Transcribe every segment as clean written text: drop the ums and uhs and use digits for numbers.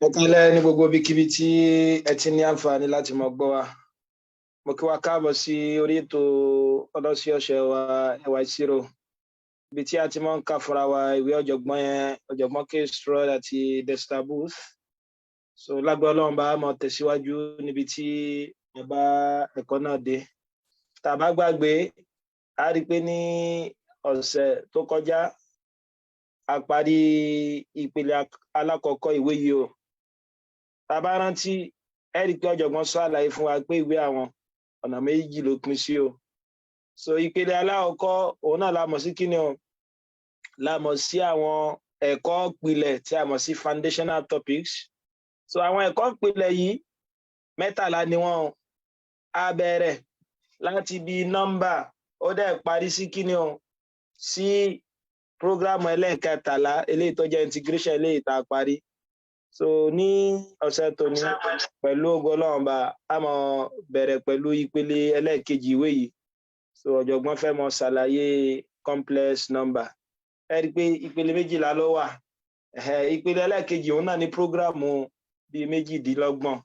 Ẹ̀kálẹ́ ní gbogbo ibikíbi tí ẹ ti ní àǹfààní láti máa gbọ́ wa. Mo kí wa káàbọ̀ sí orí ètò ọlọ́sọ̀ọ̀sẹ̀ wa ẹwà ìṣirò. Ibi tí a ti máa ń kà fúnra wa ìwé ọ̀jọ̀gbọ́n K. Stroud àti Dexter Booth. So lágbára Ọlọ́run bá máa tẹ̀síwájú níbi tí ẹ bá ẹ̀kọ́ náà dé. Tá bá gbàgbé, a rí pé ní ọ̀sẹ̀ tó kọjá a parí ìpele alákọ̀ọ́kọ́ ìwé yìí o. Tá bá rántí, ẹ rí pé ọ̀jọ̀gbọ́n sọ àlàyé fún wa pé ìwé àwọn ọ̀nà méjì ló pín sí o. So ìpele alákọ̀ọ́kọ́ òun náà la mọ̀ sí kíni o, la mọ̀ sí àwọn ẹ̀kọ́ ìpìlẹ̀ tí a mọ̀ sí foundational topics. So àwọn ẹ̀kọ́ ìpìlẹ̀ yìí mẹ́tàlá ni wọ́n á bẹ̀rẹ̀ láti bí nọ́mbà ó dẹ̀ parí sí kíni o, sí prógrámù ẹlẹ́ẹ̀kẹtàlá eléyìí tó jẹ́ integration eléyìí tá a parí. So ní ọ̀sẹ̀ tòní pẹ̀lú ògo Ọlọ́run bá a máa bẹ̀rẹ̀ pẹ̀lú ìpele ẹlẹ́ẹ̀kejì ìwé yìí. So ọ̀jọ̀gbọ́n fẹ́ mọ̀ ṣàlàyé complex number. Ẹ rí pé ìpele méjìlá ló wà. Ìpele ẹlẹ́ẹ̀kejì òun náà ní prógrámù bíi méjìdínlọ́gbọ̀n.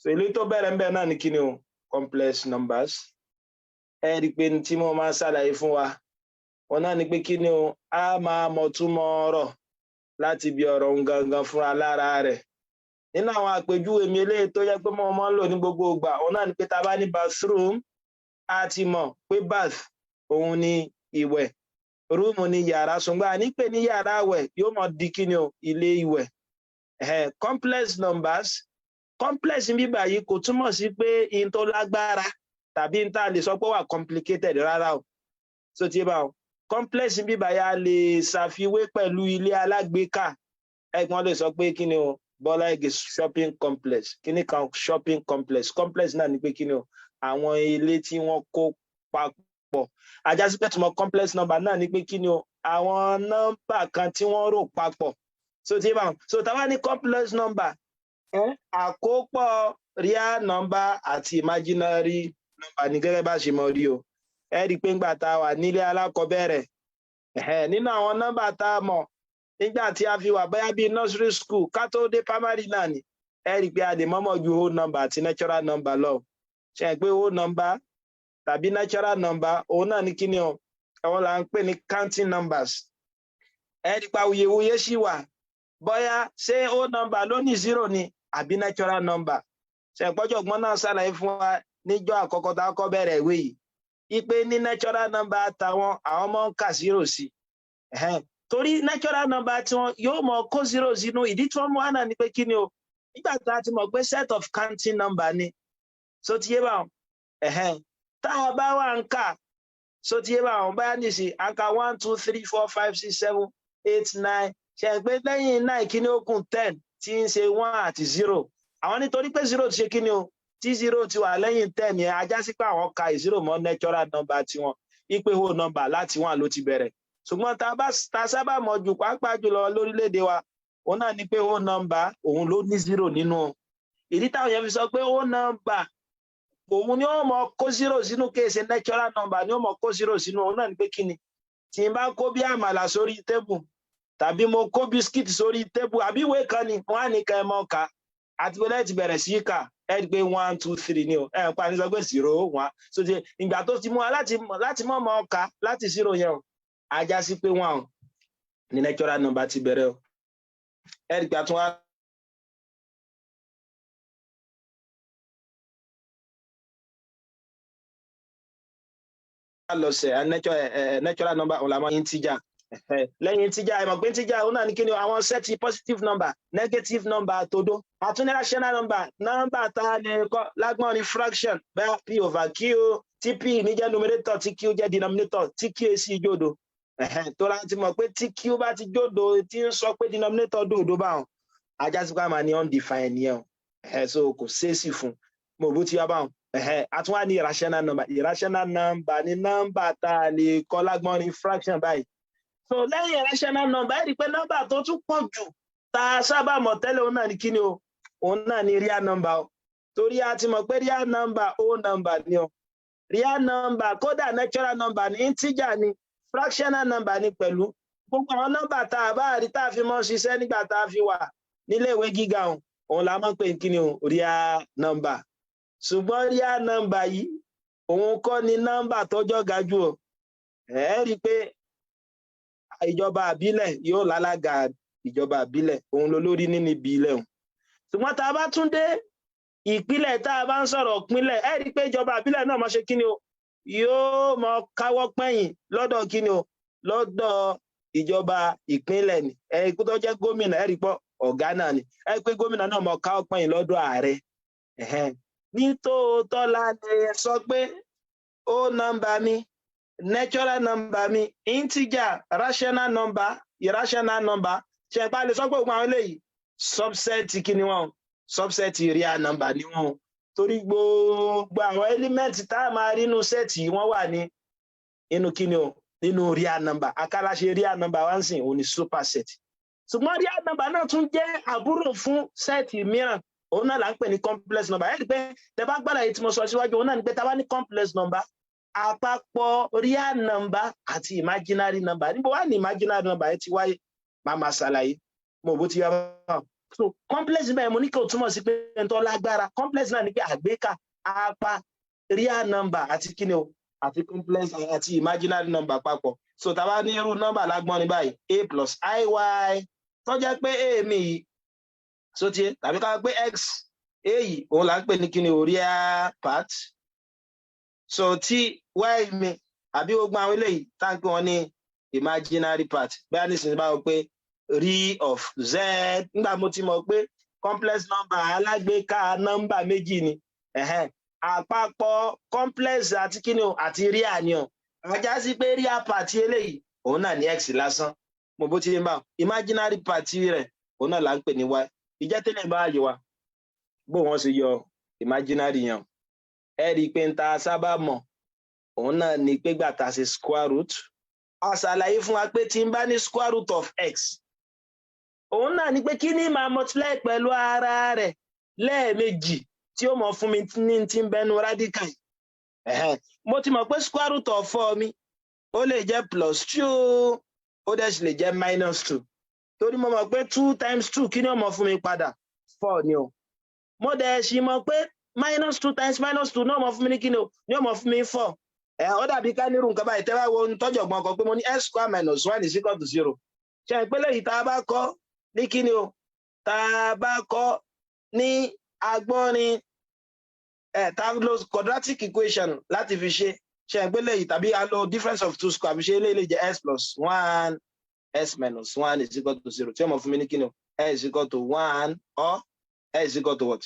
So eléyìí tó bẹ̀rẹ̀ ńbẹ̀ náà ní kíni o, complex numbers. Ẹ rí pé tí mo máa ṣàlàyé fún wa wọn náà ní pé kíni o, a máa mọ̀ túmọ̀ ọ̀rọ̀ láti bí ọ̀rọ̀ ń gangan fúnra lára rẹ̀. Nínú àwọn àpèjúwe mi eléyìí tó yẹ pé mo máa ń lò ní gbogbo ìgbà òun náà ní pé tá bá ní bathroom, a ti mọ̀ pé bath òun ni ìwẹ̀, room ni yàrá, ṣùgbọ́n a ní pé ní yàrá ìwẹ̀ yóò mọ̀ di kíni o, ilé ìwẹ̀. Complex numbers, complex ń bíbà yìí kò túmọ̀ sí pé in tó lágbára tàbí in tá a lè sọ pé wà complicated rárá o. So ti bá o, complex ń bíbà yà lè ṣàfiwé pẹ̀lú ilé alágbèéká. Ẹ̀gbọ́n lè sọ pé kíni o, Bọ́lá Ìgè shopping complex, kíní kan shopping complex. Complex náà ni pé kíni o, àwọn ilé tí wọ́n kó papọ̀. Àjásí pé túmọ̀ complex number náà ni pé kíni o, àwọn nọ́mbà kan tí wọ́n rò papọ̀. So ti bá o, so tá bá ní complex number, àkópọ̀ real number àti imaginary number ní gẹ́gẹ́ bá ṣe mọ̀ rí o. Ẹ rí pé ńgbà tá a wà nílé alákọ̀ọ́bẹ̀rẹ̀, nínú àwọn nọ́mbà tá a mọ̀ nígbà tí a fi wà bóyá bíi nursery school ká tó dé primary náà ni, ẹ rí pé a lè mọ̀mọ́ ju whole number àti natural number lọ. Ṣé ẹ pé whole number tàbí natural number òun náà ní kíni o, àwọn là ń pè ní counting numbers. Ẹ rí pé awuyewuye ṣì wà bóyá ṣé whole number ló ní zero ni àbí natural number. Ṣé ẹ pọ́jọ́ ọgbọ́n náà ṣàlàyé fún wa níjọ́ àkọ́kọ́ tá a kọ́ bẹ̀rẹ̀ ìwé yìí ipe ní natural number táwọn àwọn ọmọ ń kà zero sí. Torí natural number tí wọn yóò mọ kó zero sínú, ìdí tí wọ́n mú wá náà ni pé kíni o, nígbà tá a ti mọ̀ pé set of counting number ni. So ti yé báwọn, tá a bá wà ń kà, so ti yé báwọn, báyà nìsí à ń ka 1 2 3 4 5 6 7 8 9, ṣe é pé lẹ́yìn 9 kíni ó kún 10 tí ń ṣe 1 àti 0. Àwọn nítorí pé 0 ti ṣe kíni o, tí 0 ti wà lẹ́yìn 10 yẹn, ajá sí pé àwọn ka 0 mọ́ natural number tiwọn, ipe whole number láti 1 ló ti bẹ̀rẹ̀. Ṣùgbọ́n tá sábà mọ̀ jù pàápàá jùlọ lórílẹ̀-èdè wa, òun náà ni pé whole number òun ló ní 0 nínú. Ìdí táwọn yẹn fi sọ pé whole number òun ni ó mọ̀ kó 0 sínú, kéèsì natural number ni ó mọ̀ kó 0 sínú. Òun náà ni pé kíni, tí n bá kó bí àmàlà sórí tébù tàbí mo kó bisikíìtì sórí tébù àbí ìwé kan ni wọ́n á ní ká ẹ mọ̀ ká àti pé lẹ́yìn ti bẹ̀rẹ̀ sí ká ẹ rí pé 1 2 3 ni o, ẹ pa ní sọ pé 0 1. So ti ìgbà tó ti mú wa láti mọ̀ mọ̀ ká láti 0 yẹn o, ajá sí pé 1 ní natural number ti bẹ̀rẹ̀ o. Ẹ rí pé a tún wá lọ sẹ̀ natural number òun la mọ̀ integer. Lẹ́yìn integer ẹ mọ̀ pé integer òun náà ní kíni àwọn set positive number, negative number todo. Àtúní rational number, number tá a lè kọ́ lágbọ́n ní fraction, bẹ́ẹ̀ p over q, tí p ní jẹ́ numerator tí q jẹ́ denominator, tí q sì jòdò. Tó láti mọ̀ pé tí q bá ti jòdò tí ń sọ pé denominator dòdò báwọn, ajá sí pé a máa ní undefined yẹn o. So kò ṣeésì fún mo bó ti wá báwọn. Àtúwá ní irrational number, irrational number ní number tá a lè kọ́ lágbọ́n ní fraction báyìí. So lẹ́yìn irrational number, ẹ rí pé nọ́mbà tó tún pọ̀ jù tá a sábà mọ̀ tẹ́lẹ̀ òun náà ní kíni o, òun náà ní real number o. Torí a ti mọ̀ pé real number whole number ni o. Real number kódà natural number ní integer ni, fractional number ni pẹ̀lú. Gbogbo àwọn nọ́mbà tá a bá rí tá a fi mọ́ ṣiṣẹ́ nígbà tá a fi wà nílé ìwé gíga o, òun la máa ń pè ní kíni o real number ṣùgbọ́n real number yìí òun kọ́ ni number tọ́jọ́ ga jù o rí i pé ìjọba àbílẹ̀ yóò lálága ìjọba àbílẹ̀ òun lolórí nínú ìbílẹ̀ òun ṣùgbọ́n tá a bá tún dé ìpínlẹ̀ tá a bá ń sọ̀rọ̀ ìpínlẹ̀ rí i pé ìjọba àbílẹ̀ náà máa ṣe kíni o yóò mọ káwọ́ pẹ́yìn lọ́dọ̀ kíni o lọ́dọ̀ ìjọba ìpínlẹ̀ ni kó tó jẹ́ gómìnà rí i pé ọ̀gá náà ni pé gómìnà náà mọ káwọ́ pẹ́yìn lọ́dọ̀ ààrẹ nítòótọ́ la lè sọ pé ó nọ́mbà mi natural number mi integer rational number irrational number ṣe bá lè sọ pé gbogbo àwọn eléyìí subset kí ni wọn subset real number ni wọn torí gbogbo àwọn element tá a máa rí inú set yìí wọ́n wà ní inú kí ni o nínú real number akáláṣe real number wá ń sìn òun ni superset ṣùgbọ́n real number náà tún jẹ́ àbúrò fún set mìíràn òun náà là ń pè ní complex number ẹ̀ rí pé tẹ bá gbọ́dọ̀ yìí tí mo sọ síwájú òun náà ni pé tá a bá ní complex number àpapọ̀ real number àti imaginary number níbo wá ní imaginary number ẹ ti wáyé máa máa ṣàlàyé mo bó ti yá bá so complex bẹ́ẹ̀ mo ní kí o túmọ̀ sí pé ẹni tó lágbára complex náà ni pé àgbékà apá real number àti kíni o àti complex àti imaginary number papọ̀ so tá a bá ní irú number lágbọ́n ní báyìí a plus iy tó jẹ́ pé a mi yìí so tiẹ̀ tàbí ká pé x a yìí òun là ń pè ní kíni o real part so tí y mi àbí gbogbo àwọn eléyìí tá à ń pè wọn ní imaginary part bẹ́ẹ̀ ní sinmi báwo pé real of z nígbà mo ti mọ̀ pé complex number alágbèéká nọ́mbà méjì ni àpapọ̀ complex àti kíni o àti real ni o ajá sí pé real part eléyìí òun náà ní x lásán mo bó ti ń bá imaginary part rẹ̀ òun náà là ń pè ní y ìjẹ́ tẹ́lẹ̀ bá yọ wa bó wọ́n ṣe yọ imaginary yẹn ẹ rí i pé ń ta sábà mọ̀ òun náà ni pé gbà tá a ṣe square root a ṣàlàyé fún wa pé tí n bá ní square root of x òun náà ni pé kí ni máa multiply pẹ̀lú ara rẹ̀ lẹ́ẹ̀mejì tí ó mọ̀ fún mi ní tí ń bẹnu radical mo ti mọ̀ pé square root of 4 mi ó lè jẹ́ +2 ó dẹ̀ sì lè jẹ́ -2 torí mo mọ̀ pé 2 times 2 kí ni ó mọ̀ fún mi padà 4 ni o mo dẹ̀ sì mọ̀ pé -2 times -2 náà mọ̀ fún mi ní kí ni o ní ó mọ̀ fún mi 4 ó dàbí ká nírú nǹkan báyìí tẹ́wá wo tọ́jọ̀gbọ́n kan pé mo ní x square minus 1 is equal to 0 ṣe ìpínlẹ̀ yìí tá a bá kọ́ ní kí ni o tá a bá kọ́ ní agbọ́nrin tá a lo quadratic equation láti fi ṣe ìpínlẹ̀ yìí tàbí a lo difference of two square fi ṣe eléyìí lè jẹ́ x plus 1 x minus 1 is equal to 0 tí ó mọ̀ fún mi ní kí ni o x is equal to 1 or x is equal to what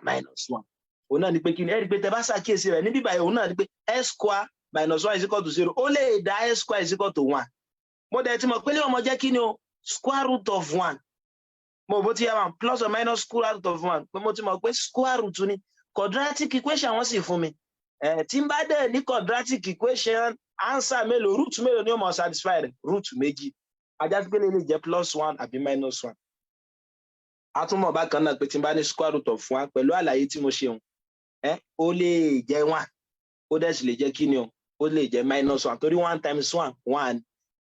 -1 òun náà ni pé kí ni ẹ rí i pé tẹ bá ṣàkíyèsí rẹ̀ níbí báyìí òun náà ni pé x square minus 1 is equal to 0 ó lè dá x square is equal to 1 mo dẹ̀ ti mọ̀ pé lè ọmọ jẹ́ kí ni o square root of 1 mo bó ti yá wọn plus or minus square root of 1 pé mo ti mọ̀ pé square root ni quadratic equation wọ́n sì fún mi tí n bá dẹ̀ ní quadratic equation answer mélòó root mélòó ni ó mọ̀ satisfy rẹ̀ root méjì ajá sí pé lè jẹ́ +1 àbí -1 àtúmọ̀ bákan náà pé tí n bá ní square root of 1 pẹ̀lú àlàyé tí mo ṣe hùn ó lè jẹ́ 1 ó dẹ̀ sì lè jẹ́ kí ni o ó lè jẹ́ -1 torí 1 times 1 1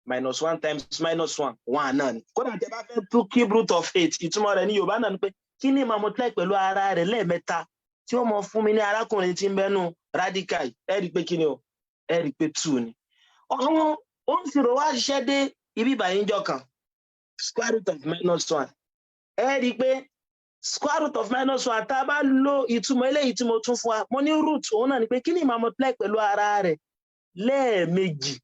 -1 times -1 1 náà ni kódà tẹ́ bá fẹ́ tú cube root of 8 ìtumọ̀ rẹ̀ ní Yorùbá náà ni pé kí ni máa multiply pẹ̀lú ara rẹ̀ lẹ́ẹ̀mẹ́ta tí ó mọ fún mi ní arákùnrin tí ń bẹnu radical ẹ rí i pé kí ni o ẹ rí i pé 2 ni àwọn oníṣirò wa ṣiṣẹ́ dé ibi ìbàyín jọ kan square root of -1 ẹ rí i pé square root of -1 tá a bá lo ìtumọ̀ eléyìí tí mo tún fún wa mo ní root òun náà ni pé kí ni máa multiply pẹ̀lú ara rẹ̀ lẹ́ẹ̀mejì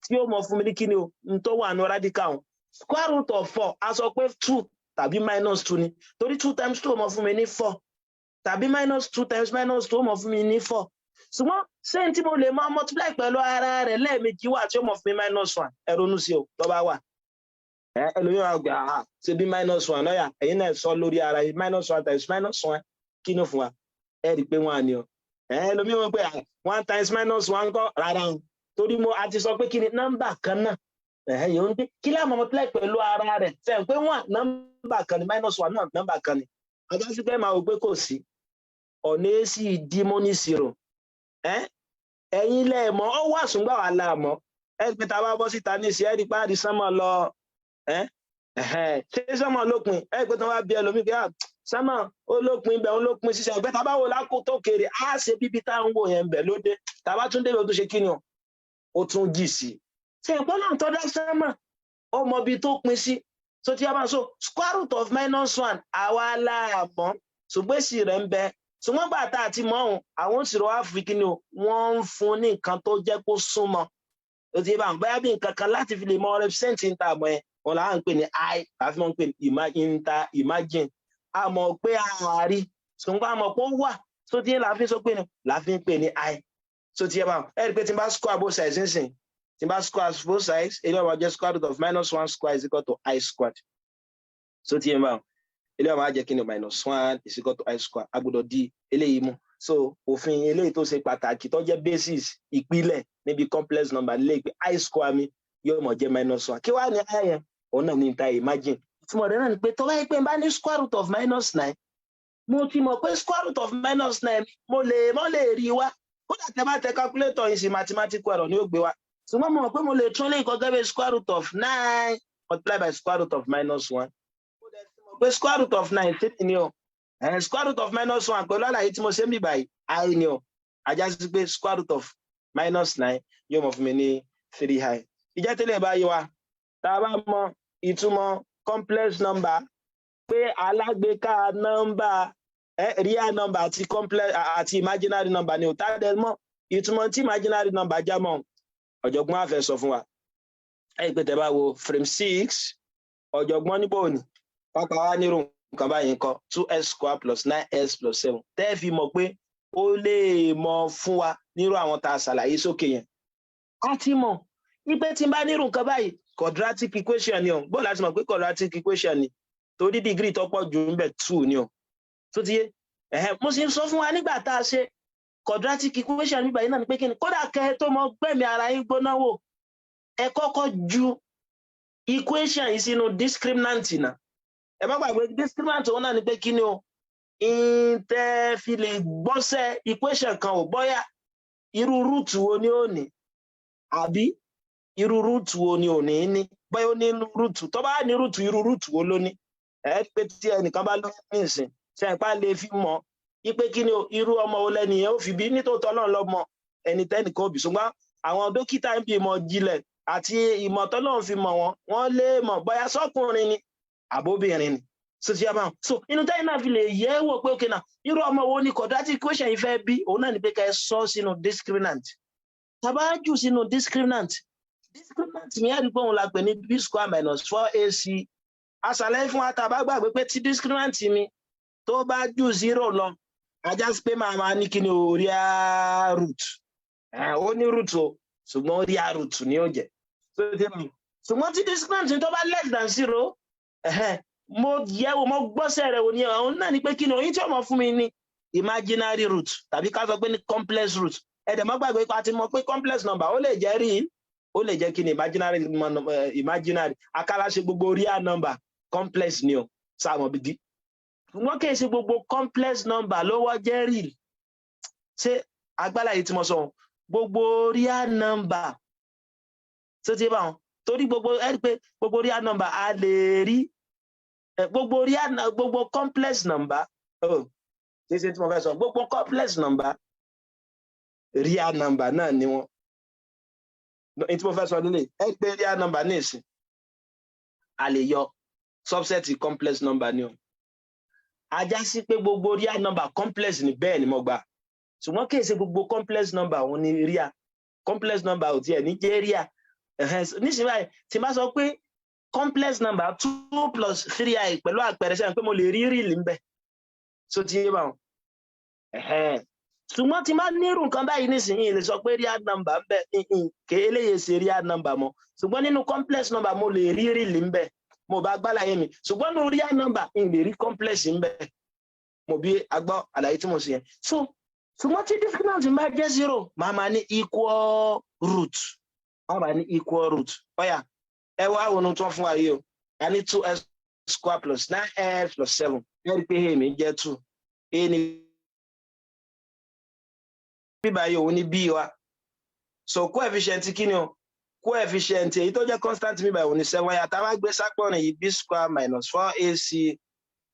tí ó mọ fún mi ní kí ni o n tó wà ní radical square root of 4 a sọ pé 2 tàbí -2 ni torí 2 times 2 ó mọ fún mi ní 4 tàbí -2 times -2 ó mọ fún mi ní 4 ṣùgbọ́n ṣé tí mo lè máa multiply pẹ̀lú ara rẹ̀ lẹ́ẹ̀mejì wà tí ó mọ fún mi -1 ẹ ronú sí o tó bá wà ẹlòmíràn gbà ṣe bí -1 náà yà ẹ̀yin náà sọ lórí ara yìí -1 times -1 kí ni fún wa ẹ rí i pé 1 ni o ẹlòmíràn pé 1 times -1 kọ́ rárá o torí mo àti sọ pé kí ni nọ́mbà kan náà yóò ń gbé kí láàmú multiply pẹ̀lú ara rẹ̀ fẹ́ pé 1 nọ́mbà kan ni -1 náà nọ́mbà kan ni ajá sí pé máa wò pé kò sí ọ̀nà èsì ìdímọ́nìṣirò ẹ̀yin lẹ́ẹ̀mọ́ ó wà ṣùgbọ́n wà láàmọ́ pé tá a bá bọ́ síta ní ìṣẹ́ ẹ̀rí páàdì sánmọ̀ lọ ṣé sánmọ̀ lópin pé tó wá bí ẹlòmíì pé Sama olópin bẹ̀ olópin ṣiṣẹ́ ọ̀gbẹ́ tàbá wo lákò tó kéré á ṣe bíbí tá ń wò yẹn bẹ̀ lóde tàbá tún débi ó tún ṣe kí ni ó tún jì sí ṣe ẹ̀gbọ́n náà tọ́ dá sámà ó mọ ibi tó pin sí so tí a bá so square root of -1 àwa láàmọ́ ṣùgbọ́n èsì rẹ̀ ń bẹ ṣùgbọ́n gbà tá àti mọ́ òun àwọn òṣèré wa fi kí ni wọ́n ń fún ní nǹkan tó jẹ́ kó súnmọ́ ó ti bá ń bóyá bí nǹkan kan láti fi lè mọ represent níta àmọ́ ẹ̀ wọn là ń pè ní I àfi mọ́ ń pè ní imagine a mọ̀ pé àárí ṣùgbọ́n a mọ̀ pé ó wà tó tí la fi sọ pé ní la fi ń pè ní I so tí ẹ bá ẹ rí pé tí n bá square both sides nísìn tí n bá square both sides ilé ọmọ jẹ́ square root of -1 square is equal to I squared so tí ẹ bá ilé ọmọ jẹ́ kí ni -1 is equal to I squared a gbọ́dọ̀ di eléyìí mú so òfin eléyìí tó ṣe pàtàkì tó jẹ́ basis ìpìlẹ̀ níbi complex number lè pé I square mi yóò mọ̀ jẹ́ -1 kí wàá ní I yẹn òun náà ní ta imagine ìtumọ̀ rẹ̀ náà ni pé tó bá yẹ pé n bá ní square root of -9 mo ti mọ̀ pé square root of -9 mo lè rí wá kódà tẹ́ bá tẹ calculator yìí sí mathematical error ni ó gbé wá ṣùgbọ́n mo mọ̀ pé mo lè tún lè kọ́ gẹ́gẹ́ square root of 9 multiplied by square root of -1 mo dẹ̀ ti mọ̀ pé square root of 9 sí ni o square root of -1 pẹ̀lú àlàyé tí mo ṣe ń bì báyìí I ni o ajá sí pé square root of -9 yóò mọ̀ fún mi ní 3i ìjẹ́ tẹ́lẹ̀ bá yé wa tá a bá mọ ìtumọ̀ complex number pé alágbèéká number real number àti complex àti imaginary number ni ò tá dẹ̀ mọ̀ ìtumọ̀ tí imaginary number já mọ́ ọ̀jọ̀gbọ́n á fẹ́ sọ fún wa pé tẹ́ bá wo frame 6 ọ̀jọ̀gbọ́n níbo ni pápá wa nírú nǹkan báyìí nǹkan 2s square plus 9s plus 7 tẹ́ fi mọ̀ pé ó lè mọ̀ fún wa nírú àwọn tá a ṣàlàyé sókè yẹn a ti mọ̀ ipe tí n bá nírú nǹkan báyìí quadratic equation ni o bó láti mọ̀ pé quadratic equation ni torí degree tó pọ̀ jù ń bẹ 2 ni o tó ti yé mo sì ń sọ fún wa nígbà tá a ṣe quadratic equation nígbà yìí náà ni pé kí ni kódà kẹ́ tó mọ gbẹ̀mí ara yín gbóná wò ẹ kọ́kọ́ ju equation yìí sínú discriminant náà ẹ má gbàgbé discriminant òun náà ni pé kí ni o ìtẹ́ fi lè gbọ́sẹ̀ equation kan ò bọ́yá irú root wo ni ó ní àbí irú root wo ni ò ní ní bóyá ó ní root tó bá ní root irú root wo ló ní pé tí ẹnìkan bá lóyún ní ìsìn ṣe ìpá lè fi mọ̀ ipe kí ni irú ọmọ wo lẹ́nìyẹn ó fi bí nítòótọ́ náà lọ́mọ ẹni tẹ́nìkan òbí ṣùgbọ́n àwọn dókítà ń bí ìmọ̀ jinlẹ̀ àti ìmọ̀ tọ́lọ́run fi mọ̀ wọ́n lè mọ̀ bóyá sọ́kùnrin ni àbóbìnrin ni so inú tẹ́yìn náà fi lè yẹ̀ wò pé òkè náà irú ọmọ wo ni quadratic equation yìí fẹ́ bí òun náà ni pé ká ẹ sọ sínú discriminant tàbá jù sínú discriminant mi á rí pé òun la pè ní b square minus 4ac aṣàlàyé fún wa tàbá gbàgbé pé tí discriminant mi tó bá jù 0 lọ ajá sí pé máa ní kí ni real root ó ní root o ṣùgbọ́n real root ni ó jẹ́ ṣùgbọ́n tí discriminant mi tó bá less than 0 mo yẹ̀wò mo gbọ́sẹ̀ rẹ̀ wò ní ọ̀hún náà ni pé kí ni oyin tí ó mọ̀ fún mi ní imaginary root tàbí ká sọ pé ní complex root ẹ̀dẹ̀ mọ́ gbàgbé pa ti mọ̀ pé complex number ó lè jẹ́ real ó lè jẹ́ kí ni imaginary akálà ṣe gbogbo real number complex ni o sáàmọ̀ bìdí wọ́n kì í ṣe gbogbo complex number ló wọ́ jẹ́ real ṣé agbára yìí tí mo sọ gbogbo real number tó ti bá wọn torí gbogbo ẹ̀rí pé gbogbo real number a lè rí gbogbo complex number ṣe tí mo fẹ́ sọ gbogbo complex number real number náà ni wọ́n ní tí mo fẹ́ sọ nílé pé real number ní ìsìn a lè yọ subset complex number ni o ajá sí pé gbogbo real number complex ni bẹ́ẹ̀ ni mo gbà ṣùgbọ́n kì í ṣe gbogbo complex number òun ni real complex number ò tiẹ̀ ní jẹ́ real nísìnyí báyìí tí má sọ pé complex number 2 plus 3i pẹ̀lú àpẹẹrẹ sẹ́yìn pé mo lè rí real ń bẹ so ti yé báwọn ṣùgbọ́n tí má nírú nǹkan báyìí nísìnyí lè sọ pé real number ń bẹ kì í léyè ṣe real number mọ́ ṣùgbọ́n nínú complex number mo lè rí real ń bẹ mo bá gbálàyé mi ṣùgbọ́n nínú real number ń lè rí complex ń bẹ mo bí agbọ́ àlàyé tí mo ṣe yẹn so ṣùgbọ́n tí discriminant bá jẹ́ 0 máa ní equal root ọ̀yà ẹ wá àwọn tó fún wa yìí o a ní 2s square plus 9s plus 7 ẹ rí pé èmi jẹ́ 2 a ní bíbá yìí òun ní b wa so coefficient kí ni o coefficient èyí tó jẹ́ constant bíbá òun ní 7 yàtọ̀ wá gbé sápọ̀nì yìí b square minus 4ac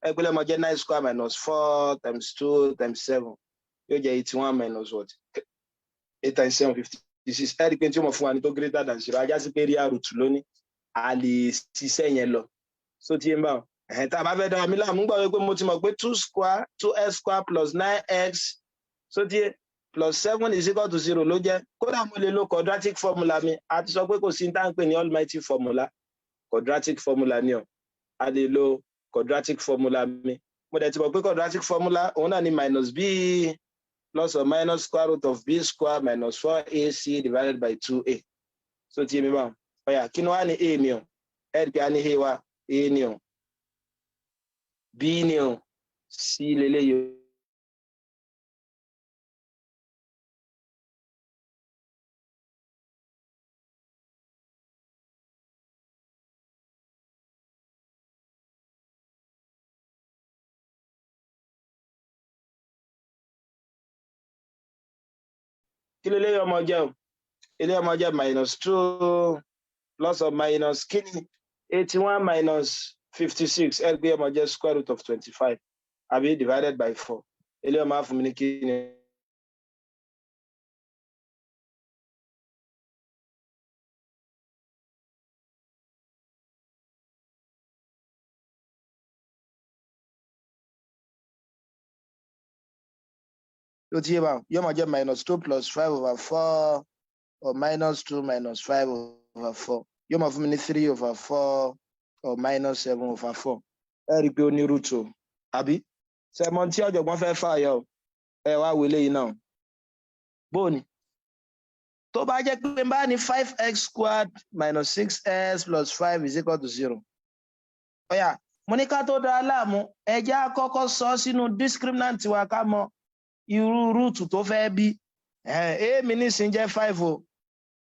ẹgbẹ́lẹ́ ọmọ jẹ́ 9 square minus 4 times 2 times 7 yóò jẹ́ 81 minus what 8 times 7 56 ẹ̀rí pé tí ó mọ̀ fún wa ní tó greater than 0 ajá sí pé rí àrùtù lónìí a lè ṣiṣẹ́ yẹn lọ so tí ń bá wọn tá a bá fẹ́ dára mi láàmú gbọ́ pé mo ti mọ̀ pé 2x square plus 9x so tí plus 7 is equal to 0 ló jẹ́ kódà mo lè lo quadratic formula mi a ti sọ pé kò sí ní tá à ń pè ní almighty formula quadratic formula ni o a lè lo quadratic formula mi mo dẹ̀ ti mọ̀ pé quadratic formula òun náà ni minus b plus or minus square root of b square minus 4ac divided by 2a so tí mi bá ọ̀yà kí ni wá ní a ni o ẹ̀rí pé a ní a wa a ni o b ni o c lélẹ́yìí. Kí lélẹ́yìí ọmọ jẹ́ o ilé ọmọ jẹ́ minus 2 plus or minus kí ni 81 minus 56 ẹ gbé ọmọ jẹ́ square root of 25 àbí divided by 4 ilé ọmọ á fún mi ní kí ni. Ló ti yé báwọn yóò máa jẹ́ minus 2 plus 5 over 4 or minus 2 minus 5 over 4 yóò máa fún mi ní 3 over 4 or minus 7 over 4 ẹ rí i pé ó ní root o àbí sẹ́mọ́n tí ọ̀jọ̀gbọ́n fẹ́ fààyọ ẹ wá wọlé yìí náà bóòní tó bá jẹ́ pé bá ní 5x squared minus 6s plus 5 is equal to 0 ọ̀yà mo ní ká tó dára láàmú ẹjẹ́ àkọ́kọ́ sọ sínú discriminant wa ká mọ irú rúùtù tó fẹ́ bí a mi nísìn jẹ́ 5 o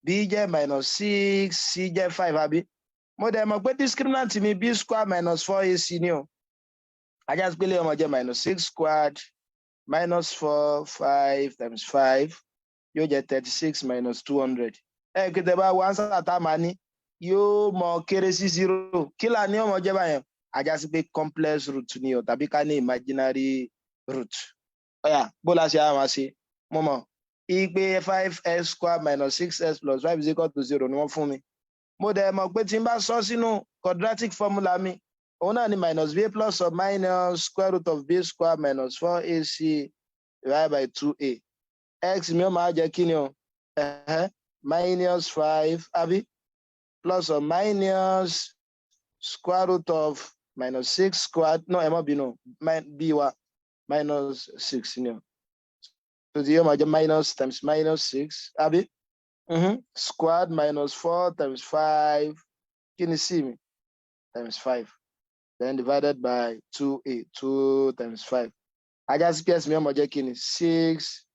b jẹ́ minus 6 c jẹ́ 5 àbí mo dẹ̀ mọ̀ pé discriminant mi b square minus 4ac ni o ajá sí pé lè ọmọ jẹ́ minus 6 squared minus 4 5 times 5 yóò jẹ́ 36 minus 200 kí tẹ́ bá wá ń sàtà máa ní yóò mọ kéré sí 0 kí là ní ọmọ jẹ́ báyẹn ajá sí pé complex root ni o tàbí ká ní imaginary root. Ọ̀yà bó la ṣe àwọn àṣe mo mọ̀ ìpè 5x square minus 6s plus 5 is equal to 0 ni wọ́n fún mi mo dẹ̀ mọ̀ pé tí n bá sọ sínú quadratic formula mi òun náà ni minus b plus or minus square root of b square minus 4ac divided by 2a x mi ó máa jẹ́ kí ni o minus 5 àbí plus or minus square root of minus 6 squared no ẹ má bínú b wa minus 6 ni o so tí yóò máa jẹ́ minus times minus 6 àbí squared minus 4 times 5 kí ni c mi times 5 then divided by 2a 2 times 5 ajá sí ps mi ó máa jẹ́ kí ni 6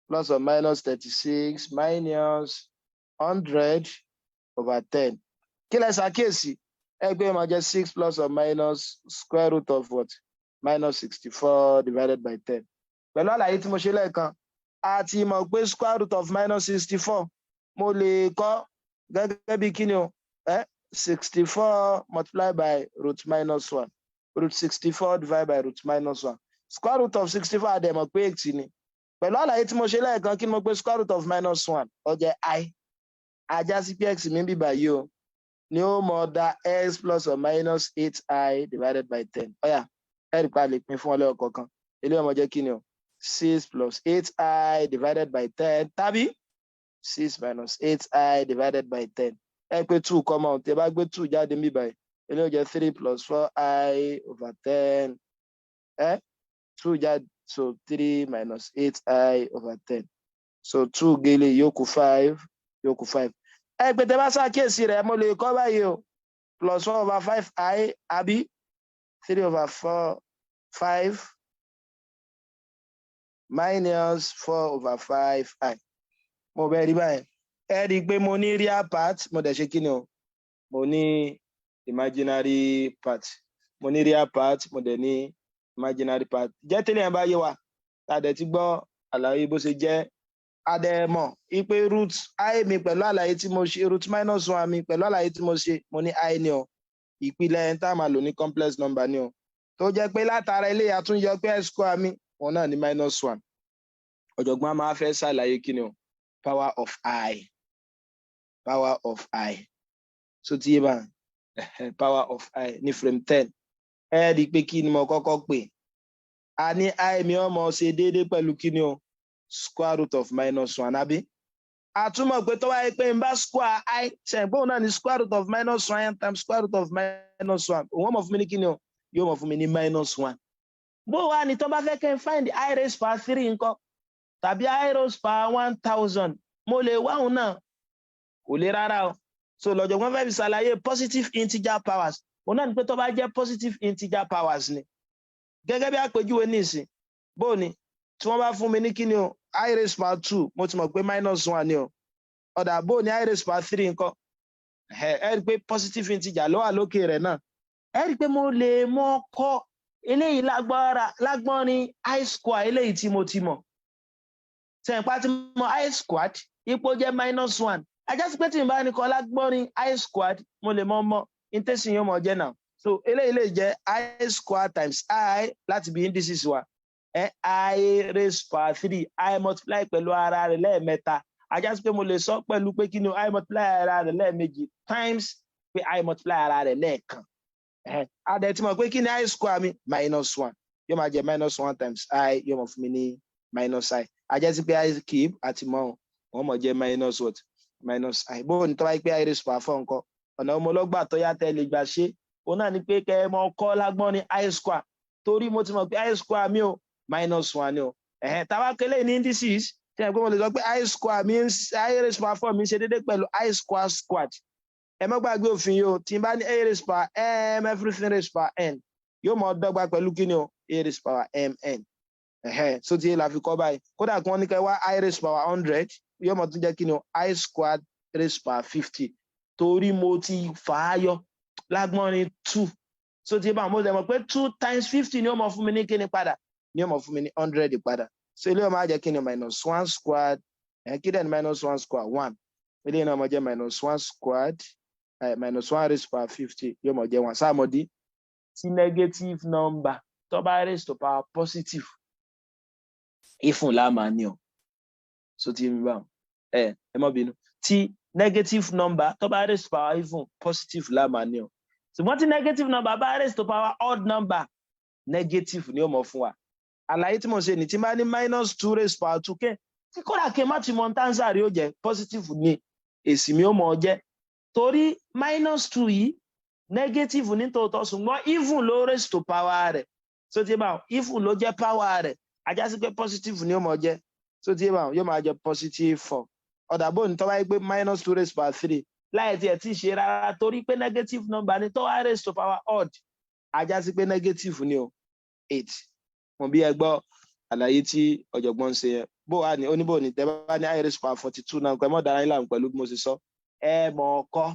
plus or minus 36 minus 100 over 10 kí lẹ ṣàkíyèsí ẹgbẹ́ máa jẹ́ 6 plus or minus square root of what minus 64 divided by 10 pẹ̀lú àlàyé tí mo ṣe lẹ́ẹ̀kan a ti mọ̀ pé square root of minus 64 mo lè kọ́ gẹ́gẹ́ bí kí ni o 64 multiplied by root minus 1 root 64 divided by root minus 1 square root of 64 àdẹ̀mọ̀ pé 8 ni pẹ̀lú àlàyé tí mo ṣe lẹ́ẹ̀kan kí ni mo pé square root of minus 1 ó jẹ́ i ajá sí pé x mi ń bíbà yìí o ni ó mọ̀ dá x plus or minus 8i divided by 10 ọ̀yà ẹ̀rì pa lè pín fún ọ lẹ́yọ̀ kọ̀ọ̀kan ilé ọmọ jẹ́ kí ni o 6 plus 8i divided by 10 tàbí 6 minus 8i divided by 10 ẹ pé 2 common tí ẹ bá gbé 2 jáde níbí báyìí ilé ó jẹ́ 3 plus 4i over 10 2 jáde so 3 minus 8i over 10 so 2 gélé yókù 5 yókù 5 ẹ pé tẹ bá ṣàkíyèsí rẹ̀ mo lè kọ́ báyìí o plus 1 over 5i àbí 3 over 5 minus 4 over 5i mo bẹ́ẹ̀ rí báyìí ẹ rí i pé mo ní real part mo dẹ̀ ṣe kí ni o mo ní imaginary part mo ní real part mo dẹ̀ ní imaginary part jẹ́ tẹ́lẹ̀ yẹn bá yé wa tá a dẹ̀ ti gbọ́ àlàyé bó ṣe jẹ́ adẹ́mọ̀ ipe root i mi pẹ̀lú àlàyé tí mo ṣe root minus 1 mi pẹ̀lú àlàyé tí mo ṣe mo ní i ni o ìpìlẹ̀ ẹ̀ tá a máa lò ní complex number ni o tó jẹ́ pé látara ilé àtúnyọ pé x square mi òun náà ní -1 ọ̀jọ̀gbọ́n máa fẹ́ ṣàlàyé kí ni o power of I so tí yé bá power of I ní frame 10 ẹ rí i pé kí ni mo kọ́kọ́ pè a ní I mi ọmọ ṣe déédéé pẹ̀lú kí ni o square root of -1 àbí àtúmọ̀ pé tó wáyé pé n bá square I ṣẹ̀gbọ́n náà ní square root of -1 times square root of -1 òun mọ̀ fún mi ní kí ni o yóò mọ̀ fún mi ní -1 bó wá ní tó bá fẹ́ kẹ́ find I raised power 3 ńkọ́ tàbí I raised power 1000 mo lè wá òun náà kò lè rárá o so lọ́jọ̀gbọ́n fẹ́ fi ṣàlàyé positive integer powers òun náà ní pé tó bá jẹ́ positive integer powers ni gẹ́gẹ́ bí àpèjúwe ní ìsìn bó ni tí wọ́n bá fún mi ní kí ni o I raised power 2 mo ti mọ̀ pé -1 ni o ọ̀dà bó ni I raised power 3 ńkọ́ ẹ rí i pé positive integer ló wà lókè rẹ̀ náà ẹ rí i pé mo lè mọ kọ́ eléyìí lágbọ́n ní I square eléyìí tí mo ti mọ̀ sẹ̀ǹpá tí mo I squared ipò jẹ́ -1 ajásí pé tí n bá ní kọ́ lágbọ́n ní I squared mo lè mọ intẹ́sìn yóò mọ̀ jẹ́ náà so eléyìí lè jẹ́ I squared times I láti bí indices wa I raised power 3 I multiply pẹ̀lú ara rẹ̀ lẹ́ẹ̀mẹ́ta ajásí pé mo lè sọ pẹ̀lú pé kí ni I multiply ara rẹ̀ lẹ́ẹ̀mejì times pé I multiply ara rẹ̀ lẹ́ẹ̀kan adẹ̀ tí mo pé kí ni I square mi -1 yóò máa jẹ́ -1 times I yóò mọ̀ fún mi ní -I ajásí pé I cube àti mọ́ wọn mọ̀ jẹ́ -I bó ní tó bá yẹ pé I raised power 4 nǹkan ọ̀nà ọmọlọ́gbà tó yá tẹ́lẹ̀ gbà ṣe òun náà ni pé kẹ́ ẹ mọ kọ́ lágbọ́n ní I square torí mo ti mọ̀ pé I square mi ò -1 ni o tàwa kélé ní indices tí ẹ̀ pé mo lè sọ pé I square mi I raised power 4 mi ṣe déédéé pẹ̀lú I square squared ẹ má gbàgbé òfin yìí o tí n bá ní A raised power m everything raised power n yóò mọ dọ́gba pẹ̀lú kí ni o A raised power mn so tí la fi kọ́ báyìí kódà kí wọ́n ní kẹ́ wá I raised power 100 yóò mọ tún jẹ́ kí ni o I squared raised power 50 torí mo ti fà á yọ lágbọ́n ní 2 so tí bá mo lè mọ̀ pé 2 times 50 ni ó mọ̀ fún mi ní kíni padà ni ó mọ̀ fún mi ní 100 padà so ilé ọmọ ajẹ́ kíni -1 squared kí dẹ̀ ní -1 squared 1 ilé náà mọ̀ jẹ́ -1 squared -1 raised power 50 yóò mọ̀ jẹ́ 1 sáàmọ̀dí tí negative number tó bá raised to power positive ìfún láàmà ní ọ so tí mi bá ẹ mọ́ bínú tí negative number tó bá raised to power ìfún positive láàmà ní ọ ṣùgbọ́n tí negative number bá raised to power odd number negative ni ó mọ̀ fún wa àlàyé tí mo ṣe ní tí bá ní -2 raised power 2 kẹ́ tí kódà kí n má ti mọ tánsà rí ó jẹ́ positive ni èsì mi ó mọ̀ jẹ́ torí -2 yìí negative ní tòótọ́ ṣùgbọ́n even ló raised to power rẹ̀ so tí bá even ló jẹ́ power rẹ̀ ajásí pé positive ni ó mọ̀ jẹ́ so tí bá yóò máa jẹ́ +4 ọ̀dà bó ní tó bá yẹ pé -2 raised power 3 láì tí ẹ̀ tí ṣe rárá torí pé negative number ní tó wá raised to power odd ajásí pé negative ni o 8 mo bí ẹ gbọ́ àlàyé tí ọ̀jọ̀gbọ́n ṣe yẹn bó wà ní oníbò ní tẹ́ bá ní I raised power 42 náà pẹ́ mọ́ dára ìlànà pẹ̀lú bí mo ṣe sọ ẹ mọ̀ ọkọ́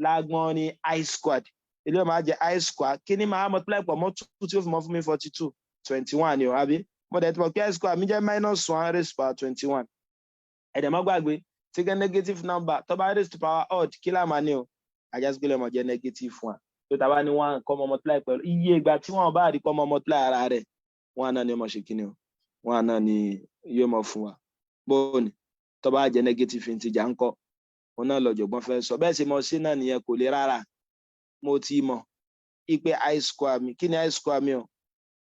lágbọ́n ní I squared ilé ọmọ ajẹ́ I squared kí ni máa multiply pọ̀ mọ́ 2 tí ó fi mọ́ fún mi 42 21 ni o àbí mo dẹ̀ tí mo kí I squared mi jẹ́ -1 raised power 21 ẹ̀dẹ̀ mọ́ gbàgbé tí gẹ́ negative number tó bá raised to power odd kí láàmà ni o àjẹsígbélé ọmọ jẹ́ -1 tó tàbá ní 1 kọ́ mọ́ multiply pẹ̀lú iye ìgbà tí wọ́n bá rí kọ́ mọ́ multiply ara rẹ̀ 1 náà ni ó mọ̀ ṣe kí ni o 1 náà ni yóò mọ̀ fún wa bóòní tó bá jẹ́ negative integer ńkọ́ òun náà lọ́jọ̀gbọ́n fẹ́ sọ bẹ́ẹ̀ sì mọ̀ sí náà nìyẹn kò lè rárá mo ti mọ̀ ipe I square mi kí ni I square mi o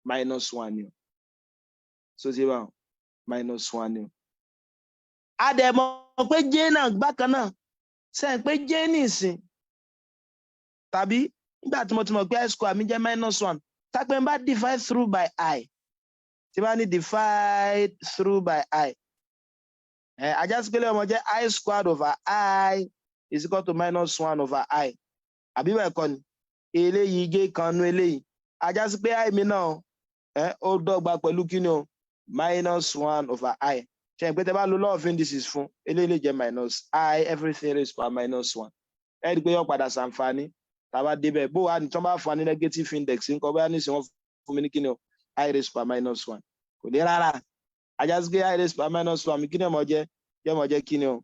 -1 ni o so ti bá -1 ni o a dẹ̀ mọ̀ pé j náà bákan náà sẹ́yìn pé j nìsín tàbí nígbà tí mo ti mọ̀ pé I square mi jẹ́ -1 tápẹ́ ń bá divide through by I tí bá ní divide through by I àjásíkélé ọmọ jẹ́ I squared over I is equal to -1 over I àbí bẹ́ẹ̀ kọ́ ni eléyìí gé kan nú eléyìí àjásípé I mi náà ó dọ́gba pẹ̀lú kí ni o -1 over I ṣe ìpé tẹ́ bá lo law of indices fún eléyìí jẹ́ -I everything raised power -1 ẹ rí pé yóò padà ṣàǹfààní tàbá débẹ̀ bó wà ní tí wọ́n bá fún wa ní negative index nǹkan bóyá ní ìsìn wọn fún mi ní kí ni o I raised power -1 kò ní rárá àjásípé I raised power -1 mi kí ni ọmọ jẹ́ yóò mọ̀ jẹ́ kí ni o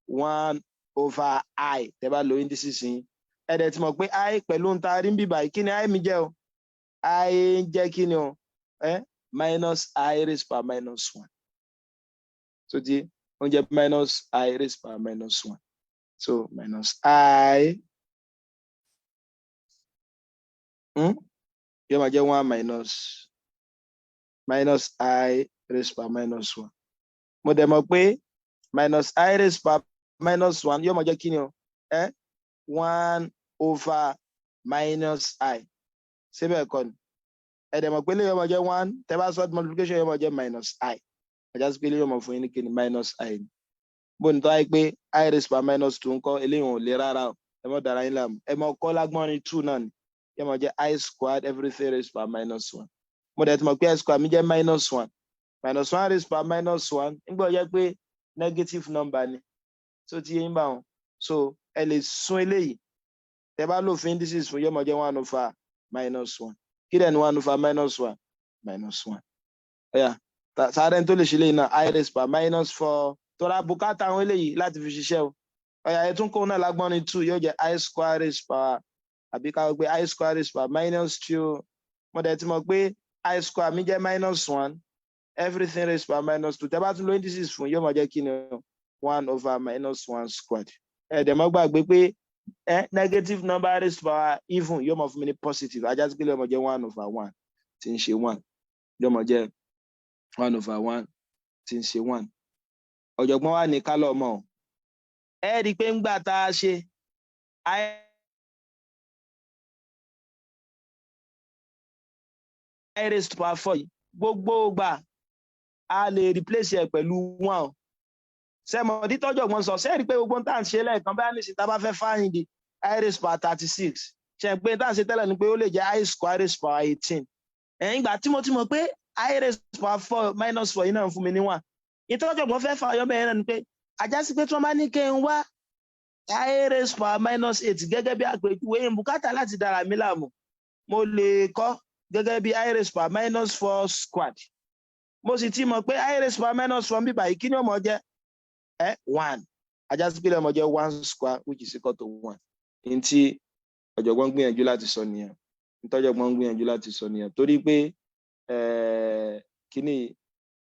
1 over I tẹ́ bá lo indices yìí ẹ̀dẹ̀ tí mọ̀ pé I pẹ̀lú ń ta rí ń bíbà kí ni I mi jẹ́ o I jẹ́ kí ni o minus I raised power minus 1 so ti ó jẹ́ minus I raised power minus 1 so minus I yóò máa jẹ́ 1 minus I raised power minus 1 mo dẹ̀ mọ̀ pé minus I raised power minus 1 yóò máa jẹ́ kí ni o 1 over minus I síbẹ̀ kọ́ ni ẹ̀dẹ̀ mọ̀ pé lè yóò máa jẹ́ 1 tẹ́ bá sort multiplication yóò máa jẹ́ minus I ẹ̀já sí pé lè yóò máa fún yín ní kí ni minus I ni bó ní tó wáyé pé I raised power minus 2 ńkọ́ eléyìí ò lè rárá o ẹ mọ̀ dára yín láàmú ẹ mọ̀ kọ́ lágbọ́n ní 2 náà ni yóò máa jẹ́ I squared everything raised power minus 1 mo dẹ̀ ti mọ̀ pé I squared mi jẹ́ minus 1 minus 1 raised power minus 1 nígbà ó jẹ́ pé negative number ni so ti yín bá wọn so ẹ lè sún eléyìí tẹ́ bá lò fún indices fún yóò máa jẹ́ 1 over minus 1 kí dẹ̀ ni 1 over minus 1 minus 1 ẹ̀yà sáré tó lè ṣe léyìí náà I raised power minus 4 tọ́ra bùkátà àwọn eléyìí láti fi ṣiṣẹ́ o ọ̀yà ẹ̀tún kó náà lágbọ́n ní 2 yóò jẹ́ I square raised power àbí ká gbé I square raised power minus 2 mo dẹ̀ ti mọ̀ pé I square mi jẹ́ minus 1 everything raised power minus 2 tẹ́ bá tún lo indices fún yóò máa jẹ́ kí ni 1 over minus 1 squared dẹ̀ mọ́ gbàgbé pé negative number raised power even yóò máa fún mi ní positive ajá sí pé yóò máa jẹ́ 1 over 1 tí ń ṣe 1 yóò máa jẹ́ 1 over 1 tí ń ṣe 1 ọ̀jọ̀gbọ́n wa ní kálọ̀ mọ́ ẹ rí i pé ńgbà tá a ṣe I raised power 4 yìí gbogbo gbà a lè replace ẹ̀ pẹ̀lú 1 sẹ́mọ̀ dítọ́jọ̀gbọ́n sọ sẹ́ẹ̀rí pé gbogbo tá à ń ṣe lẹ́ẹ̀kan bá ní sí tá a bá fẹ́ find the I raised power 36 ṣe pé tá à ń ṣe tẹ́lẹ̀ ni pé ó lè jẹ́ I square raised power 18 ìgbà tí mo ti mọ̀ pé I raised power 4 minus 4 yìí náà fún mi ní 1 ìtọ́jọ̀gbọ́n fẹ́ fà yọ bẹ́ẹ̀ náà ni pé ajá sí pé tí wọ́n bá ní kí n wá I raised power minus 8 gẹ́gẹ́ bí àpèjúwe yẹn bùkátà láti dára mi láàmú mo lè kọ́ gẹ́gẹ́ bí I raised power minus 4 squared mo sì ti mọ̀ pé I raised power minus 4 bíbá yìí kí ni ó mọ̀ jẹ́ 1 ajá sí pé lè mọ̀ jẹ́ 1 square which is equal to 1 ní tí ọ̀jọ̀gbọ́n gbìyànjú láti sọ nìyẹn ìtọ́jọ̀gbọ́n gbìyànjú láti sọ nìyẹn torí pé kíní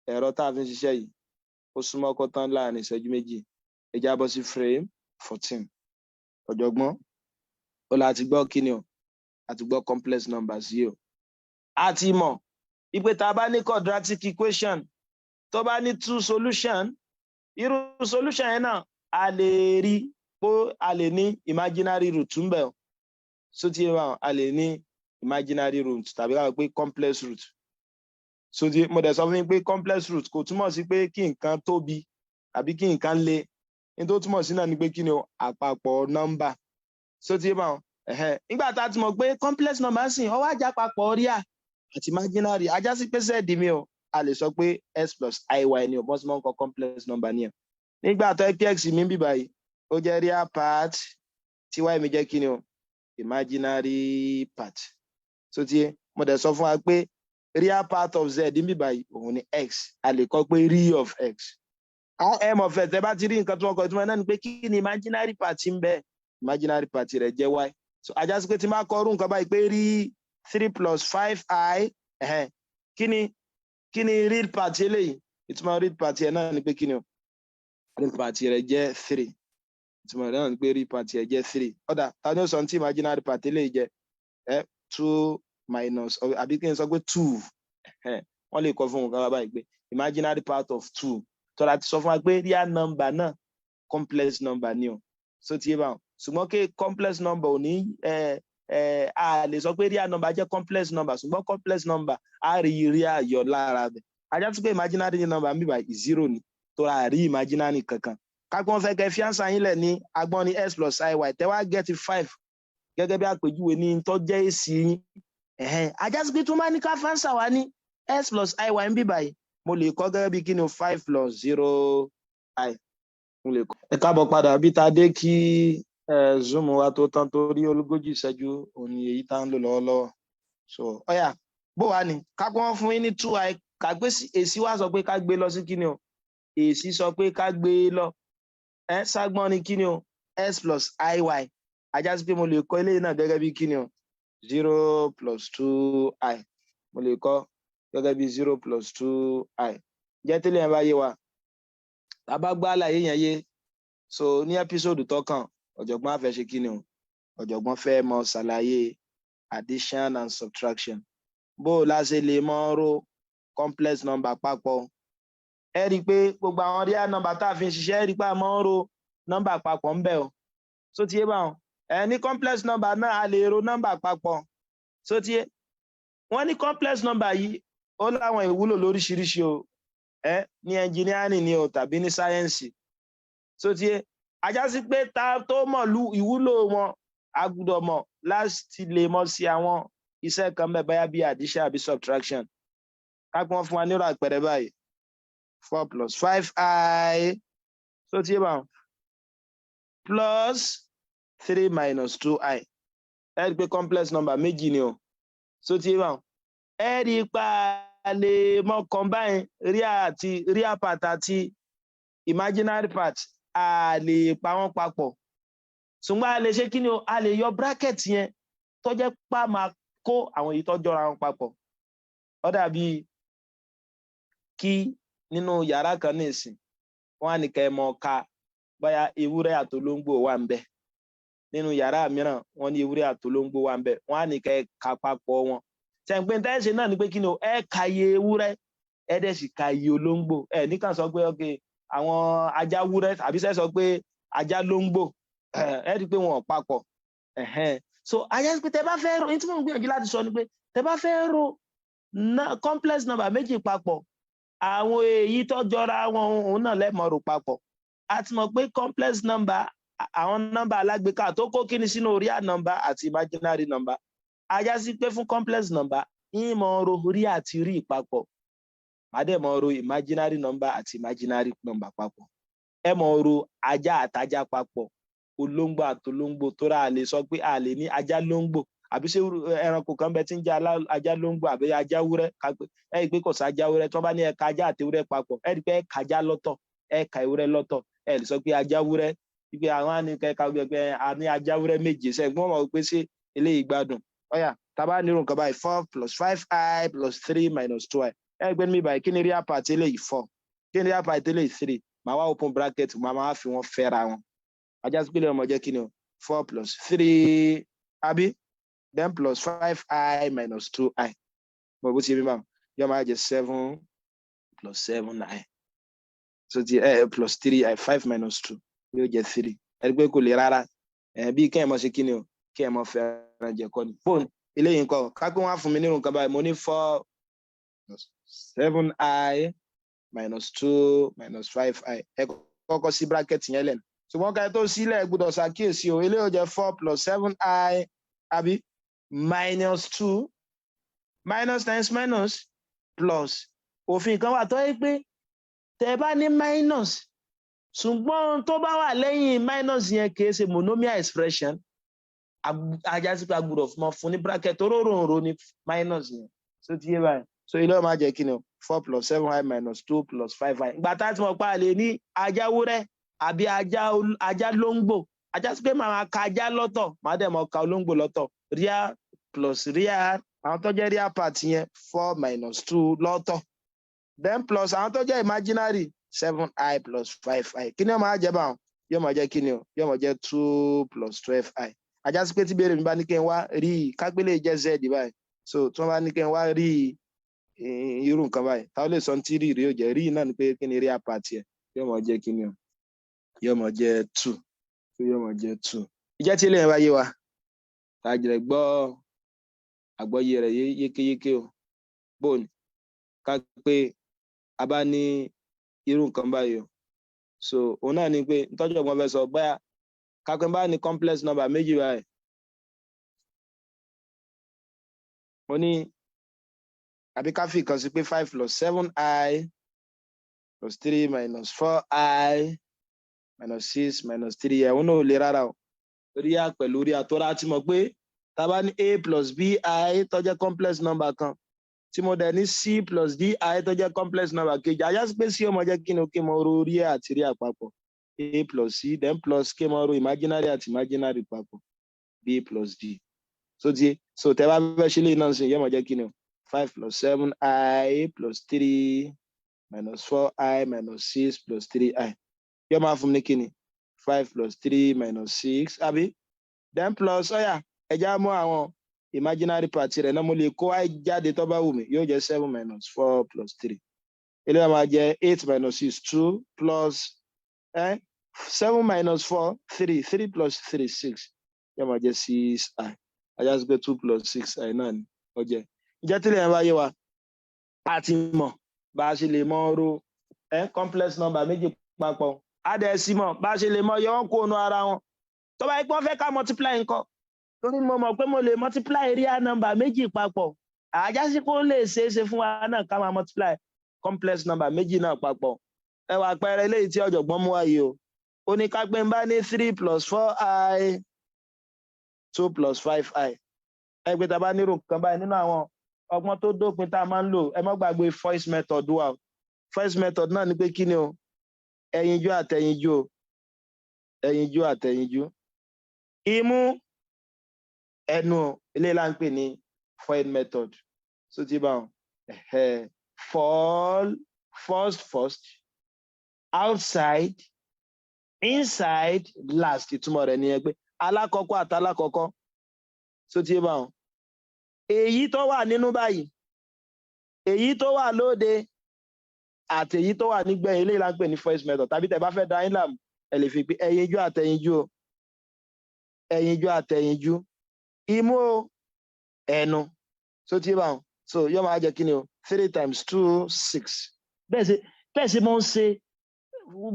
ẹ̀rọ tá a fi ń ṣiṣẹ́ yìí ó súnmọ́ kó tán láàrin ìṣẹ́jú méjì ẹ já bọ́ sí frame 14 ọ̀jọ̀gbọ́n ó láti gbọ́ kíní o àti gbọ́ complex numbers yìí o a ti mọ̀ ipe tá a bá ní quadratic equation tó bá ní 2 solution irú solution yẹn náà a lè rí pé a lè ní imaginary root ń bẹ o so ti yẹ a lè ní imaginary root tàbí ká pé complex root so ti mo dẹ̀ sọ fún yín pé complex root kò túmọ̀ sí pé kí nǹkan tóbi àbí kí nǹkan le ní tó túmọ̀ sí náà ni pé kí ni o àpapọ̀ nọ́mbà so ti yẹ nígbà tá a ti mọ̀ pé complex number sì ó wá já papọ̀ real àti imaginary ajá sí pé sẹ́ẹ̀dì mi o a lè sọ pé x plus iy ni o bọ́n sì máa ń kọ complex number ni o nígbà tó x mi ń bì báyìí ó jẹ́ real part tí y mi jẹ́ kí ni o imaginary part so ti mo dẹ̀ sọ fún wa pé real part of z ń bì báyìí òun ni x a lè kọ pé re of x m of x ẹ bá ti rí nǹkan tí wọ́n kọ ìtumọ̀ náà ni pé kí ni imaginary part ń bẹ imaginary part rẹ̀ jẹ́ y so ajá sí pé tí máa kọ orú nǹkan báyìí pé rí 3 plus 5i kí ni real part eléyìí ìtumọ̀ real part yẹn náà ni pé kí ni o real part rẹ̀ jẹ́ 3 ìtumọ̀ rẹ̀ náà ni pé real part rẹ̀ jẹ́ 3 ọ̀dà ta ni ó sọ ní tí imaginary part eléyìí jẹ́ 2 minus àbí kí n sọ pé 2 wọ́n lè kọ fún nǹkan báyìí pé imaginary part of 2 tọ́lá ti sọ fún wa pé real number náà complex number ni o so ti yé báwọn ṣùgbọ́n kí complex number ò ní a lè sọ pé real number jẹ́ complex number ṣùgbọ́n complex number a rí real yọ lára rẹ̀ ajá sí pé imaginary number mi báyìí 0 ni tó a rí imaginary kankan kápẹ́ fẹ́ kẹ́ fi ánsà yín lẹ̀ ní agbọ́n ní x plus iy tẹ́wá get 5 gẹ́gẹ́ bí àpèjúwe ní tó jẹ́ èsì yín ajá sí pé tó máa ní ká fánsà wá ní x plus iy ń bí báyìí mo lè kọ́ gẹ́gẹ́ bí kí ni 5 plus 0 i mo lè kọ́. ẹ káàbọ̀ padà bí ta dé kí zoom wa tó tán torí ológójì ìṣẹ́jú òní èyí tá ń lò lọ́wọ́lọ́wọ́ so ọ̀yà bó wà ní kápẹ́ wọn fún yín ní 2i kàgbé èsì wa sọ pé ká gbé lọ sí kí ni o èsì sọ pé ká gbé lọ ságbọ́n ní kí ni o x plus iy ajá sí pé mo lè kọ́ eléyìí náà gẹ́gẹ́ bí kí ni o 0 plus 2i. Mo lè kọ gẹ́gẹ́ bí 0 plus 2i. Jẹ́ tẹ́lẹ̀ yẹn bá yé wa. Tá bá gbọ́ àlàyé yẹn yé. So ní episode tó kàn, ọ̀jọ̀gbọ́n á fẹ́ ṣe kí ni o? Ọ̀jọ̀gbọ́n fẹ́ mọ ṣàlàyé addition and subtraction. Bó la ṣe lè mọ ro complex number papọ̀. Ẹ rí pé gbogbo àwọn real number tá fi ń ṣiṣẹ́, ẹ rí pé a mọ ro number papọ̀ ńbẹ̀ o. So ti yé bá wọn. Ní complex number náà a lè ro number papọ̀. So ti yé. Wọ́n ní complex number yìí ó láwọn ìwúlò lóríṣiríṣi o. Ní engineering ni o tàbí ní science. So ti yé. Ajá sí pé ta tó mọ̀ ìwúlò wọn a gbọ́dọ̀ mọ̀ láti lè mọ̀ sí àwọn iṣẹ́ kan bẹ́ẹ̀ báyà bí addition àbí subtraction. Ká pé wọ́n fún wa nírò àpẹẹrẹ báyìí 4 plus 5i. So ti yé bá wọn. Plus 3 minus 2i. Ẹ rí pé complex number méjì ni o. So ti yé bá wọn. Ẹ rí pa lè mọ̀ combine real part àti imaginary part a lè pa wọ́n papọ̀. Ṣùgbọ́n a lè ṣe kí ni o? A lè yọ bracket yẹn tó jẹ́ pa máa kó àwọn èyí tó jọra wọn papọ̀. Ó dàbí kí nínú yàrá kan ní ìsìn wọ́n á ní kẹ́ mọ̀ ká bóyá ewúrẹ́ àtolóńgbò wà ńbẹ̀. Nínú yàrá mìíràn wọ́n ní ewúrẹ́ àtolóńgbò wà ńbẹ̀. Wọ́n á ní kẹ́ ká papọ̀ wọn. Ṣé ń pé tẹ́ ṣe náà ni pé kí ni o? Ẹ ka iye ewúrẹ́, ẹ dẹ̀ sì ka iye olóńgbò. Ẹ ní kàn sọ pé okay àwọn ajá wúrẹ́ àbí ṣé sọ pé ajá lóńgbò. Ẹ rí pé wọn ò papọ̀. So ajá sí pé tẹ́ bá fẹ́ ro, ní tí mo ń gbìyànjú láti sọ ni pé tẹ́ bá fẹ́ ro complex number méjì papọ̀, àwọn èyí tó jọra wọn òun náà lẹ mọ̀ rò papọ̀. A ti mọ̀ pé complex number àwọn number alágbèéká tó kó kíni sínú real number àti imaginary number. Ajá sí pé fún complex number yín mọ̀ ro real àti real papọ̀. Màá dẹ̀ mọ̀ ro imaginary number àti imaginary number papọ̀. Ẹ mọ̀ ro ajá àtajá papọ̀. Olóńgbò àtolóńgbò tó rà lè sọ pé a lè ní ajá lóńgbò àbí ṣé ẹranko kan bẹ tí ń jẹ́ ajá lóńgbò àbí ajá wúrẹ́. Ẹ rí pé kò sí ajá wúrẹ́ tí wọ́n bá ní ẹ ka ajá àti ewúrẹ́ papọ̀. Ẹ rí pé ẹ ka ajá lọ́tọ̀, ẹ ka ewúrẹ́ lọ́tọ̀. Ẹ lè sọ pé ajá wúrẹ́ wípé àwọn á ní kẹ́ka wípé a ní ajá wúrẹ́ méje. Ṣẹ́gun mọ̀ pé ṣé eléyìí gbádùn. Ọ̀yà tá bá nírò nǹkan báyìí 4 plus 5i plus 3 minus 2i. Ẹ gbé mi báyìí kí ni real part eléyìí 4? Kí ni real part eléyìí 3? Màá wá open bracket, màá fi wọn fẹ́ra wọn. Ajá sí pé lè mọ̀ jẹ́ kí ni o? 4 plus 3 àbí then plus 5i minus 2i. Mo bó ti rí báwọn. Yóò máa jẹ́ 7 plus 7i. So ti plus 3i 5 minus 2 yóò jẹ́ 3. Ẹ rí pé kò lè rárá. Bí kẹ́ ẹ̀ mọ̀ ṣe kí ni o? Kẹ́ ẹ̀ mọ̀ fẹ́ràn jẹ́ kọ́ ni. Fóònù eléyìí nǹkan ká pé wọ́n á fún mi nínú nǹkan báyìí. Mo ní 4 plus 7i minus 2 minus 5i. Ẹ kọ́kọ́ sí bracket yẹn lẹ́nu. Ṣùgbọ́n ká tó sílẹ̀ gbọ́dọ̀ ṣàkíyèsí o. Eléyìí ó jẹ́ 4 plus 7i àbí minus 2 minus times minus plus. Òfin kan wà tó yẹ pé tẹ́ bá ní minus ṣùgbọ́n tó bá wà lẹ́yìn minus yẹn kì í ṣe monomial expression. Ajá sí pé a gbọ́dọ̀ fún ní bracket tó rorò ní minus yẹn. So ti yé báyìí. So ilé ó máa jẹ́ kí ni o? 4 plus 7i minus 2 plus 5i. Ìgbà tá a ti mọ̀ pa lè ní ajá wúrẹ́ àbí ajá lóńgbò. Ajá sí pé màá ka ajá lọ́tọ̀, màá dẹ̀ mọ̀ ka olóńgbò lọ́tọ̀. Real plus real, àwọn tó jẹ́ real part yẹn 4 minus 2 lọ́tọ̀. Then plus àwọn tó jẹ́ imaginary 7i plus 5i. Kí ni ó máa jẹ́ báwọn? Yóò máa jẹ́ kí ni o? Yóò máa jẹ́ 2 plus 12i. Ajá sí pé tí béèrè mi bá ní kí n wá rí kápẹ́lẹ̀ jẹ́ z báyìí. So tí wọ́n bá ní kí n wá rí irú nǹkan báyìí, táwọn lè sọ tí rí yóò jẹ́ rí náà ni pé kí ni real part yẹn? Yóò máa jẹ́ kí ni o? Yóò máa jẹ́ 2. So yóò máa jẹ́ 2. Ìjẹ́ tí eléyìí wáyé wa, tá a jẹ́ gbọ́ àgbọ́yé rẹ̀ yékéyéké o. Bóòní ká pé a bá ní irú nǹkan báyìí o. So òun náà ni pé ntọ́jú ọgbọ́n fẹ́ sọ báyà ká pé bá ní complex number méjì báyìí. Mo ní àbí ká fi kan sí pé 5 plus 7i plus 3 minus 4i minus 6 minus 3. Òun náà ò lè rárá o. Real pẹ̀lú real tó rà ti mọ̀ pé tá bá ní a plus bi tó jẹ́ complex number kan tí mo dẹ̀ ní c plus di tó jẹ́ complex number kejì. Ajá sí pé c ó mọ jẹ́ kí ni o? Kí mo ro real àti real papọ̀. A plus c then plus kí mo ro imaginary àti imaginary papọ̀. B plus d. so tẹ́ bá fẹ́ ṣe lè náà sí yẹ́ mọ̀ jẹ́ kí ni o 5 plus 7i plus 3 minus 4i minus 6 plus 3i yẹ́ máa fún mi ní kí ni 5 plus 3 minus 6 àbí then plus ẹja mú àwọn imaginary part rẹ̀ náà mo lè kó i jáde tó bá wù mí yóò jẹ́ 7 minus 4 plus 3 eléyà máa jẹ́ 8 minus 6 2 plus 7 minus 4 3 3 plus 3 6 yẹ́ máa jẹ́ 6i I just go 2 plus 6i náà ni ó jẹ́ ìjẹ́ tí lè yẹn bá yé wa àti mọ̀ bá a ṣe lè mọ ro complex number méjì papọ̀ adẹ̀sí mọ̀ bá a ṣe lè mọ yọ wọ́n kó nu ara wọn tó bá yẹ pé wọ́n fẹ́ ká multiply nǹkan torí mo mọ̀ pé mo lè multiply real number méjì papọ̀ àjásí kó lè ṣeéṣe fún wa náà ká máa multiply complex number méjì náà papọ̀ ẹ wá àpẹẹrẹ eléyìí tí ọ̀jọ̀gbọ́n mú wáyé o ó ní ká pé ń bá ní 3 plus 4i 2 plus 5i ẹgbẹ́ tá a bá nírò kan báyìí nínú àwọn ọgbọ́n tó dópin tá a máa ń lò ẹ má gbàgbé first method wà first method náà ni pé kí ni o ẹyinjú àtẹyinjú o ẹyinjú àtẹyinjú imú ẹnu eléyìí là ń pè ní void method so ti bá wọn fall first outside inside last ìtumọ̀ rẹ̀ nìyẹn pé alákọ̀ọ́kọ́ àtàlákọ̀ọ́kọ́ so ti bá wọn èyí tó wà nínú báyìí èyí tó wà lóde àti èyí tó wà nígbẹ̀yìn eléyìí là ń pè ní first method tàbí tẹ́ bá fẹ́ da yín láàmú ẹ lè fi pé ẹyinjú àtẹyinjú o ẹyinjú àtẹyinjú imú ẹnu so ti bá wọn so yóò máa jẹ́ kí ni o 3 times 2 6 bẹ́ẹ̀ sì mọ́ ń ṣe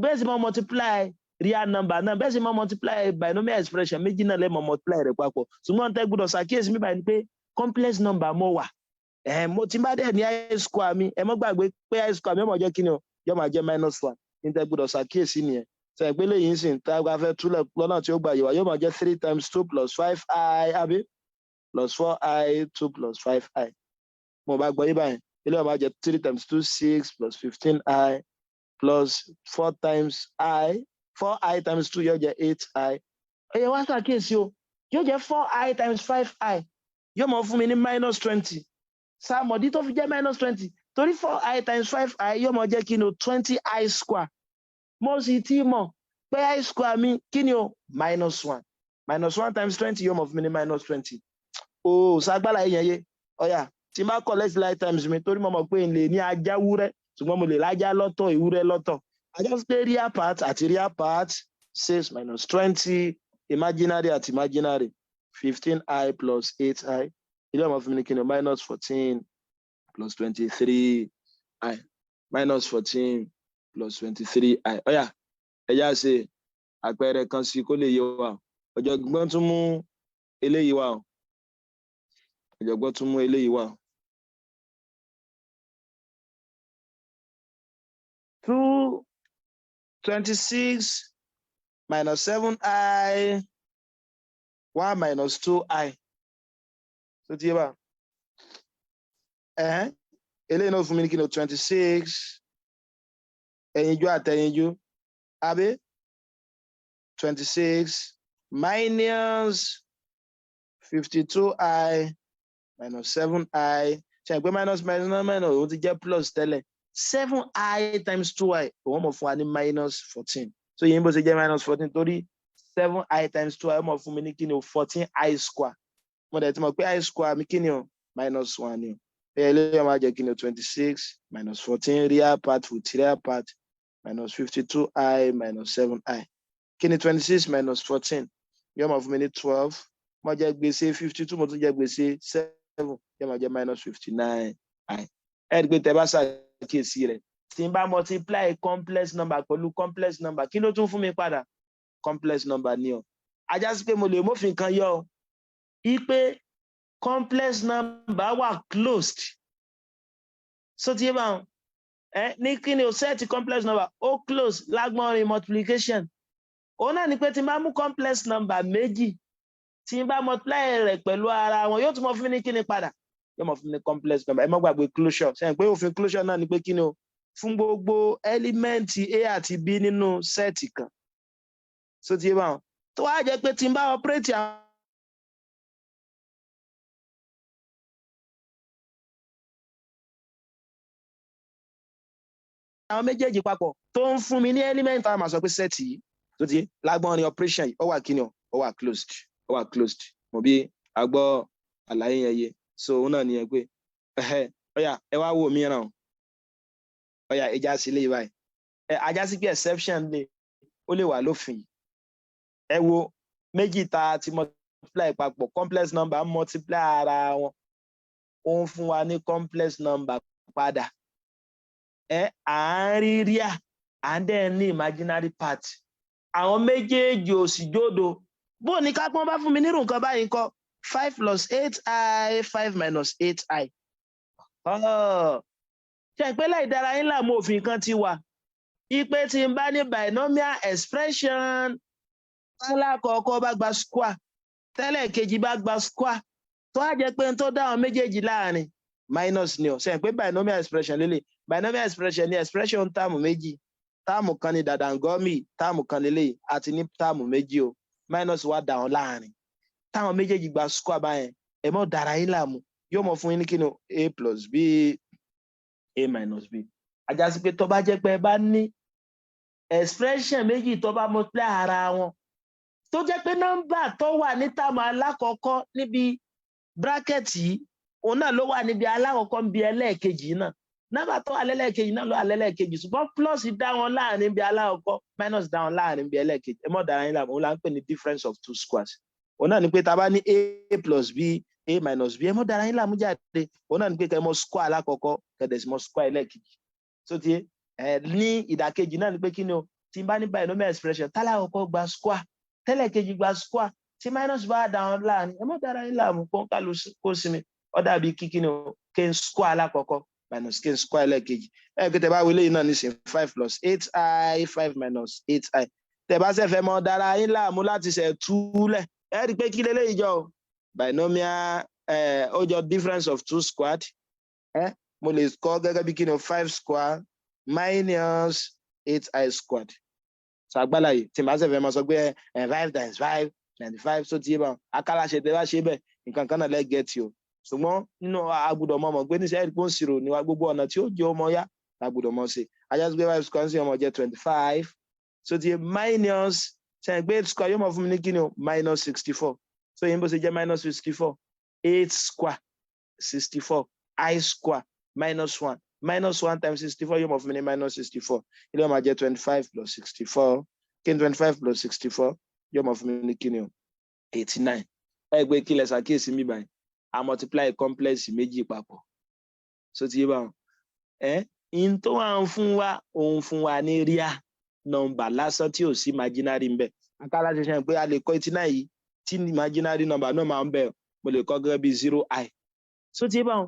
bẹ́ẹ̀ sì mọ́ multiply real number náà bẹ́ẹ̀ sì mọ́ multiply binomial expression méjì náà lẹ́mọ̀ multiply rẹ̀ papọ̀ ṣùgbọ́n tẹ́ gbọ́dọ̀ ṣàkíyèsí mi báyìí pé complex number mo wà mo ti bá dẹ̀ ní i square mi ẹ mọ́ gbàgbé pé i square mi yóò máa jẹ́ kí ni o yóò máa jẹ́ -1 ní tẹ́ gbọ́dọ̀ ṣàkíyèsí nìyẹn sọ pé lẹ́yìn sìn tá a fẹ́ túlẹ̀ lọ́nà tí ó gbà yìí wá yóò máa jẹ́ 3 times 2 plus 5i àbí plus 4i 2 plus 5i mo bá gbọ́ yí báyìí ilé ọba jẹ́ 3 times 2 6 plus 15i plus 4 times i 4i times 2 yóò jẹ́ 8i ẹ̀yẹ wá ṣàkíyèsí o yóò jẹ́ 4i times 5i yóò mọ̀ fún mi ní -20 sàmọ̀dí tó fi jẹ́ -20 torí 4i times 5i yóò mọ̀ jẹ́ kí ni o 20i square mo sì ti mọ̀ pé i square mi kí ni o -1 -1 times 20 yóò mọ̀ fún mi ní -20 o ṣàgbára yẹn yé ọ̀yà tí n bá collect light times mi torí mo mọ̀ pé n lè ní ajá wúrẹ́ ṣùgbọ́n mo lè lájá lọ́tọ̀ ìwúrẹ́ lọ́tọ̀ ajá sí pé real part àti real part 6 minus 20 imaginary àti imaginary 15i plus 8i ilé ọmọ fún mi ní kí ni -14 plus 23i -14 plus 23i ọ̀yà ẹ̀yà ṣe àpẹẹrẹ kan sí kó lè yé wa ọ̀jọ̀gbọ́n tún mú eléyìí wá ọ̀jọ̀gbọ́n tún mú eléyìí wá 226 minus 7i 1 minus 2i so ti yé bá eléyìí náà fún mi ní kí ni 26 ẹ̀yinjú àtẹ̀yinjú àbí 26 minus 52i minus 7i ṣe àgbẹ̀ minus òun ti jẹ́ plus tẹ́lẹ̀ 7i times 2i òun mọ̀ fún wa ní -14 so yìí bó ṣe jẹ́ -14 torí 7i times 2i mọ̀ fún mi ní kí ni o 14i square mo dẹ̀ ti mọ̀ pé i square mi kí ni o -1 ni o ẹ̀yẹ ilé máa jẹ́ kí ni o 26 minus 14 real part with real part minus 52i minus 7i kí ni 26 minus 14 yóò mọ̀ fún mi ní 12 mo jẹ́ gbèsè 52 mo tún jẹ́ gbèsè 7 yóò máa jẹ́ -59i ẹ̀rí pé tẹ́ bá ṣàkíyèsí rẹ̀ tí n bá multiply complex number pẹ̀lú complex number kí ló tún fún mi padà complex number ni o ajá sí pé mo lè mófin kan yọ ọ ipe complex number wà closed so tí yé bá wọn ní kí ni o set complex number ó close lágbọ́nrin multiplication òun náà ni pé tí n bá mú complex number méjì tí n bá multiply rẹ̀ pẹ̀lú ara wọn yóò tún mọ̀ fún mi ní kí ni padà yóò mọ̀ fún mi ní complex number ẹ má gbàgbé closure sẹ́yìn pé òfin closure náà ni pé kí ni o fún gbogbo ẹ́límẹ́ǹtì a àti b nínú sẹ́ẹ̀tì kan so ti yé bá wọn tó wá jẹ́ pé tí n bá operate àwọn méjèèjì papọ̀ tó ń fún mi ní element tá a máa sọ pé set yìí tó ti lágbọ́n ní operation yìí ó wà kíni ó wà closed mo bí agbọ́ àlàyé yẹn yé so òun náà nìyẹn pé ọ̀yà ẹ wá wò mìíràn ọ̀yà ẹja sí ilé báyìí ajá sí pé exception lè ó lè wà lófin yìí ẹ wo méjì tá ti multiply papọ̀ complex number multiply ara wọn ó ń fún wa ní complex number padà à ń rí ríà à ń dẹ̀ ní imaginary part àwọn méjèèjì ò sì jódo bó ní ká pọ́n bá fún mi nírú nǹkan báyìí kọ́ 5 plus 8i 5 minus 8i ṣe pé láì dára yín láàmú òfin kan ti wà ipe tí n bá ní binomial expression alákọ̀ọ́kọ́ bá gba square tẹ́lẹ̀ kejì bá gba square tó á jẹ́ pé n tó dá àwọn méjèèjì láàrin minus ni ó ṣe pé binomial expression lélẹ̀ binomial expression ni expression táàmù méjì táàmù kan ní dàdàngọ́mì táàmù kan lélẹ̀ àti ní táàmù méjì o minus wá dá wọn láàrin táwọn méjèèjì gba square báyẹn ẹ mọ́ dára yín láàmú yóò mọ̀ fún yín ní kíni a plus b a minus b ajá sí pé tó bá jẹ́ pé ẹ bá ní expression méjì tó bá multiply ara wọn tó jẹ́ pé nọ́mbà tó wà ní táàmù alákọ̀ọ́kọ́ níbi bracket yìí òun náà ló wà níbi alákọ̀ọ́kọ́ níbi ẹlẹ́ẹ̀kejì náà nọ́mbà tó wà lẹ́lẹ́ẹ̀kejì náà ló wà lẹ́lẹ́ẹ̀kejì ṣùgbọ́n plus dá wọn láàrin níbi alákọ̀ọ́kọ́ minus dá wọn láàrin níbi ẹlẹ́ẹ̀kejì ẹ mọ̀ dára yín láàmú òun là ń pè ní difference of two squares òun náà ni pé tá a bá ní a plus b a minus b ẹ mọ̀ dára yín láàmú jáde òun náà ni pé kẹ́ mọ̀ square alákọ̀ọ́kọ́ kẹ́dẹ̀ sí mọ̀ square ẹlẹ́ẹ̀kejì tó ti ní ìdàkejì náà ni pé kí ni o tí n bá ní binomial expression tálákọ̀ọ́kọ́ gba square tẹ́lẹ̀kejì gba square tí minus bá dá wọn láàrin ẹ mọ̀ dára yín láàmú kó sinmi ó dàbí kí ni o kí n square alákọ̀ọ́kọ́ minus kí n square ẹlẹ́ẹ̀kejì kí tẹ bá wọlé yìí náà nísìn 5 plus 8i 5 minus 8i tẹ bá ṣe fẹ́ mọ̀ dára yín láàmú láti ṣe túlẹ̀ ẹ rí i pé kí lélẹ́yìí jọ binomial ó jọ difference of two squared mo lè kọ gẹ́gẹ́ bí kí ni 5 square minus 8i squared so agbára yìí tí màá ṣe fẹ́ mọ̀ sọ pé 5 times 5 95 so ti yé bá akálà ṣe tẹ bá ṣe bẹ́ẹ̀ nǹkan kan náà lẹ́gẹ̀ẹ́tì o ṣùgbọ́n nínú agbọ́dọ̀ mọ̀ pé níṣẹ́ ìpín òṣìrò ní wa gbogbo ọ̀nà tí ó jẹ́ ọmọ yá agbọ́dọ̀ mọ̀ sí ajásí pé 5 square sí ọmọ jẹ́ 25 so ti minus ṣe pé 8 square yóò mọ̀ fún mi ní kíni o minus 64 so yín bó ṣe jẹ́ minus 64 8 square 64 I square minus 1 minus 1 times 64 yóò mọ̀ fún mi ní minus 64 ilé ọmọ jẹ́ 25 plus 64 kí ni 25 plus 64 yóò mọ̀ fún mi ní kíni o 89 ẹ gbé kílẹ̀ ṣàkíyèsí mi báyìí a multiply complex méjì papọ̀ so ti yé báwọn in tó wà ń fún wa òun fún wa ní real number lásán tí ò sí imaginary ń bẹ akálà ṣe pé a lè kọ 89 yìí tí imaginary number náà máa ń bẹ mo lè kọ gẹ́gẹ́ bí 0i so ti yé báwọn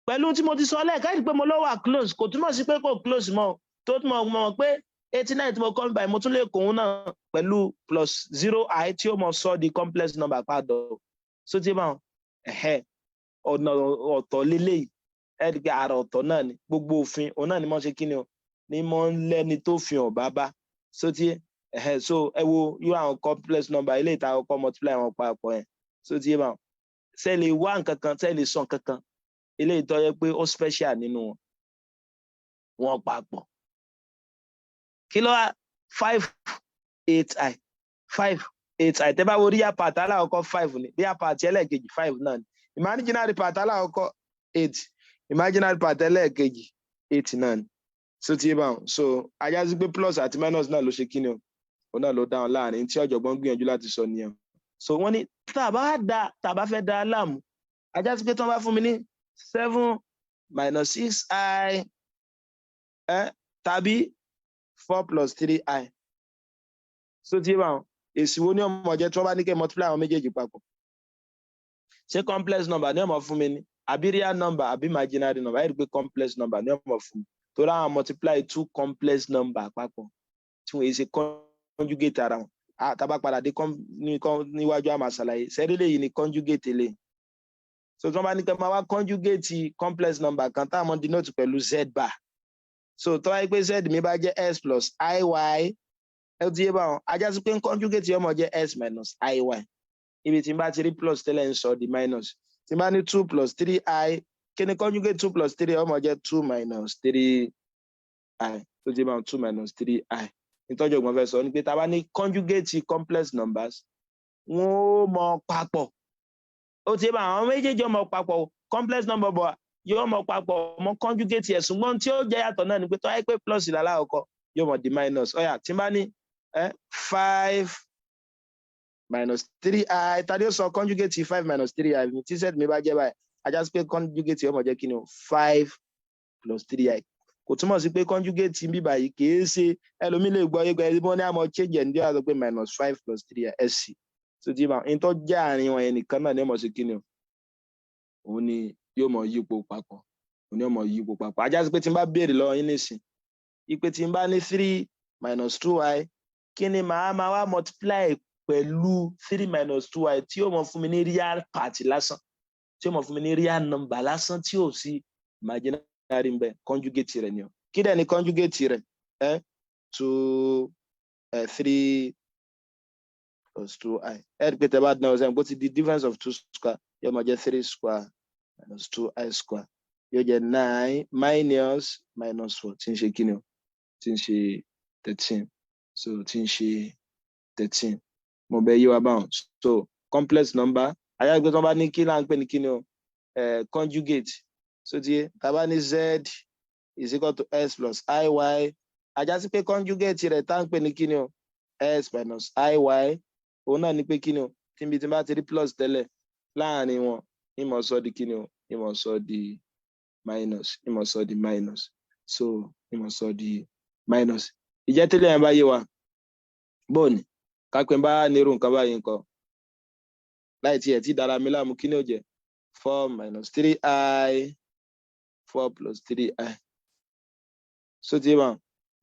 pẹ̀lú tí mo ti sọ lẹ́ẹ̀ka ìdí pé mo lọ wà close kò túmọ̀ sí pé kò close mọ́ tó túmọ̀ mọ̀ pé 89 tí mo kọ́ báyìí mo tún lè kóhun náà pẹ̀lú plus 0i tí ó mọ̀ sọ di complex number padà so ti yé báwọn ọ̀nà ọ̀tọ̀ lélẹ́yìí ẹ̀ẹ́dìgbẹ́ ara ọ̀tọ̀ náà ni gbogbo òfin òun náà ni mo ṣe kí ni o ni mo ń lẹ́ni tó fi hàn bàbá so ti so ẹ wo yóò àwọn complex number ilé ìta ọkọ̀ multiply wọn papọ̀ yẹn so ti yé báwọn ṣe lè wá nǹkan kan ṣe lè sọ nǹkan kan ilé ìtọ́ yẹ pé ó special nínú wọn papọ̀ kí ló wá 5 8i 5 8i tẹ́ bá wo real part aláwọ̀kọ́ 5 ni real part ẹlẹ́ẹ̀kejì 5 náà ni imaginary part aláwọ̀kọ́ 8 imaginary part ẹlẹ́ẹ̀kejì 8 náà ni so ti yé báwọn so ajá sí pé plus àti minus náà ló ṣe kí ni o òun náà ló dáhùn láàrin tí ọ̀jọ̀gbọ́n gbìyànjú láti sọ nìyẹn so wọ́n ní tàbá fẹ́ da láàmú ajá sí pé tí wọ́n bá fún mi ní 7 minus 6i tàbí 4 plus 3i so ti yé báwọn èsì wo ni ọmọ jẹ́ tí wọ́n bá ní kẹ́ multiply àwọn méjèèjì papọ̀ ṣé complex number ní ọmọ fún mi ni àbí real number àbí imaginary number ẹ rí i pé complex number ní ọmọ fún mi tó ráwọn multiply 2 complex number papọ̀ tí wọ́n ṣe conjugate ara wọn tàbá padà dé níwájú àmà ṣàlàyé sẹ́rí lèyí ni conjugate lè so tí wọ́n bá ní kẹ́ máa wá conjugate complex number kan táwọn denote pẹ̀lú z bar so tó wáyé pé z mi bá jẹ́ s plus iy ẹ ti yé báwọn ajá sí pé conjugate ọmọ jẹ́ s minus iy ibi tí n bá ti rí plus tẹ́lẹ̀ ń sọ di minus tí n bá ní 2 plus 3i kí ni conjugate 2 plus 3 ọmọ jẹ́ 2 minus 3i tó ti máa 2 minus 3i nítorí ọgbọ́n fẹ́ sọ ní pé tá a bá ní conjugate complex numbers wọ́n ó mọ papọ̀ ó ti bá àwọn méjèèjì ọmọ papọ̀ complex number bọ̀ yóò mọ papọ̀ mọ conjugate ẹ̀ ṣùgbọ́n tí ó jẹ́ yàtọ̀ náà ni pé tó wáyé pé plus ìlàlá ọkọ yóò mọ di minus ọ̀yà tí n bá ní 5 minus 3i tàbí ó sọ conjugate 5 minus 3i mi tí set mi bá jẹ́ báyìí ajá sí pé conjugate yóò mọ jẹ́ kí ni o 5 plus 3i kò túmọ̀ sí pé conjugate bí báyìí kìí ṣe ẹlòmí lè gbọ́ yé gbẹ́ wọ́n ní àmọ́ change ẹ̀ ní ọ̀dọ̀ pé minus 5 plus 3i sc tó ti bá ń tó jẹ́ àárín wọn yẹn nìkan náà ni ó mọ̀ sí kí ni o òun ni yóò mọ yípo papọ̀ òun ni yóò mọ yípo papọ̀ ajá sí pé tí n bá béèrè lọ́wọ́ yín nísìn ipe tí n bá ní 3 minus 2i kí ni màá máa wá multiply pẹ̀lú 3 minus 2i tí yóò mọ fún mi ní real part lásán tí yóò mọ fún mi ní real number lásán tí ò sí imaginary ń bẹ conjugate rẹ̀ ni o kí dẹ̀ ni conjugate rẹ̀ to 3 plus 2i ẹ̀ pé tẹ́ bá dán ọ̀sẹ̀ bó ti di difference of 2 square yóò mọ jẹ́ 3 square minus 2i square yóò jẹ́ 9 minus 4 tí ń ṣe kí ni o tí ń ṣe 13 so tí ń ṣe 13 mo bẹ yí wa báwọn so complex number ayágbé tó bá ní kí là ń pè ní kí ni o conjugate so tí tá bá ní z is equal to s plus iy ajá sí pé conjugate rẹ̀ tá ń pè ní kí ni o s minus iy òun náà ní pé kí ni o tí n bá ti rí plus tẹ́lẹ̀ láàrin wọn ìmọ̀ sọ di kí ni o ìmọ̀ sọ di minus so ìmọ̀ sọ di minus ìjẹ́ tẹ́lẹ̀ yẹn bá yé wa bóòní kápẹ́ bá nírú nǹkan báyìí nǹkan láì tí ẹ̀ tí dára mi láàmú kí ni ó jẹ́ 4 minus 3i 4 plus 3i so tí wọ́n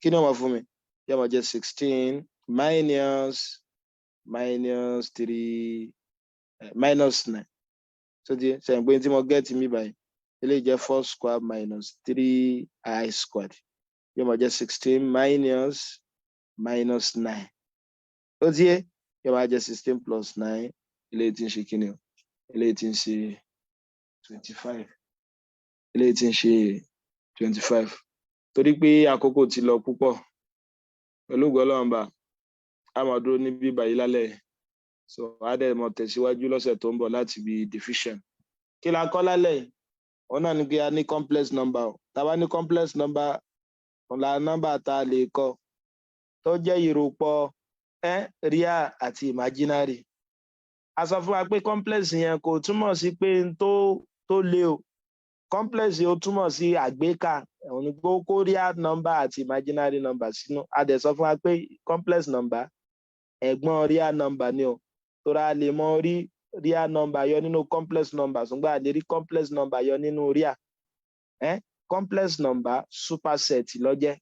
kí ni ó máa fún mi yóò máa jẹ́ 16 minus 3 minus 9 so tí sẹ́yìn pé tí mo get mi báyìí eléyìí jẹ́ 4 square minus 3i squared yóò máa jẹ́ 16 minus 9 ó tí yóò máa jẹ́ 16 plus 9 eléyìí tí ń ṣe kíni o eléyìí tí ń ṣe 25 eléyìí tí ń ṣe 25 torí pé àkókò ti lọ púpọ̀ pẹ̀lú gbọ́lọ́mbà a máa dúró ní bíbá yìí lálẹ́ so a dẹ̀ mọ̀ tẹ̀síwájú lọ́sẹ̀ tó ń bọ̀ láti bí division kí la kọ́ lálẹ́ yìí wọn náà ní pé a ní complex number o tá bá ní complex number ọ̀la nọ́mbà tá a lè kọ tó jẹ́ ìròpọ̀ real àti imaginary a sọ fún wa pé complex yẹn kò túmọ̀ sí pé tó le o complex yóò túmọ̀ sí àgbékà òun ni kó real number àti imaginary number sínú a dẹ̀ sọ fún wa pé complex number ẹ̀gbọ́n real number ni o tó ra lè mọ rí real number yọ nínú complex number ṣùgbọ́n a lè rí complex number yọ nínú real complex number superset lọ́jẹ́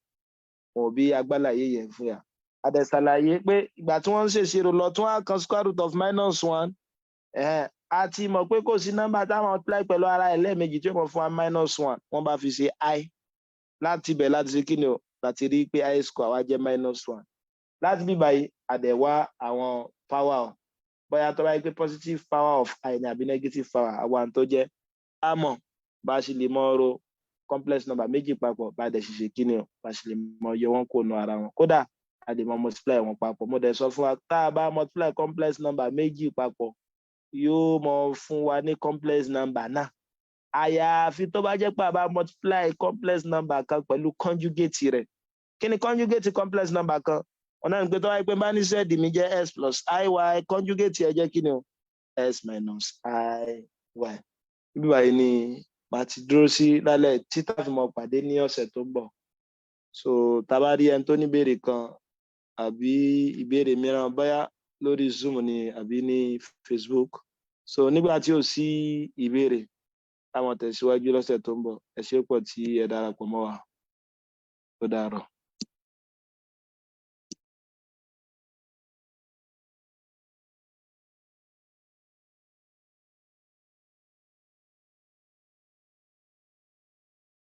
òbí agbálàyé yẹn fún ya a dẹ̀ ṣàlàyé pé ìgbà tí wọ́n ń ṣèṣirò lọ tí wọ́n kan square root of -1 a ti mọ̀ pé kò sí nọ́mbà táwọn multiply pẹ̀lú ara ẹ̀ lẹ́ẹ̀mejì tí wọ́n fún wa -1 wọ́n bá fi ṣe i láti bẹ̀ láti ṣe kí ni o láti rí pé i square wá jẹ́ -1 láti bí báyìí a dẹ̀ wá àwọn power bóyá tó bá yẹ pé positive power of i ní àbí negative power àwọn tó jẹ́ a mọ̀ bá a ṣe lè mọ ro complex number méjì papọ̀ bá a dẹ̀ ṣe kí ni o bá a ṣe lè mọ yọ wọn kó nu ara wọn kódà a lè mọ multiply wọn papọ̀ mo dẹ̀ sọ fún wa tá a bá multiply complex number méjì papọ̀ yóò mọ fún wa ní complex number náà àyàfi tó bá jẹ́ pé a bá multiply complex number kan pẹ̀lú conjugate rẹ̀ kí ni conjugate complex number kan ọ̀nà ìpè tó wáyé pé bá ní z mi jẹ́ s plus iy conjugate ẹ̀ jẹ́ kí ni o s minus iy bí báyìí ni màá ti dúró sí lálẹ́ títà fi mọ pàdé ní ọ̀sẹ̀ tó ń bọ̀ so tá a bá rí ẹni tó ní ìbéèrè kan àbí ìbéèrè mìíràn bóyá lórí zoom ni àbí ní facebook so nígbà tí ò sí ìbéèrè táwọn tẹ̀síwájú lọ́sẹ̀ tó ń bọ̀ ẹ ṣé pọ̀ tí ẹ darapọ̀ mọ́ wa ó dàárọ̀.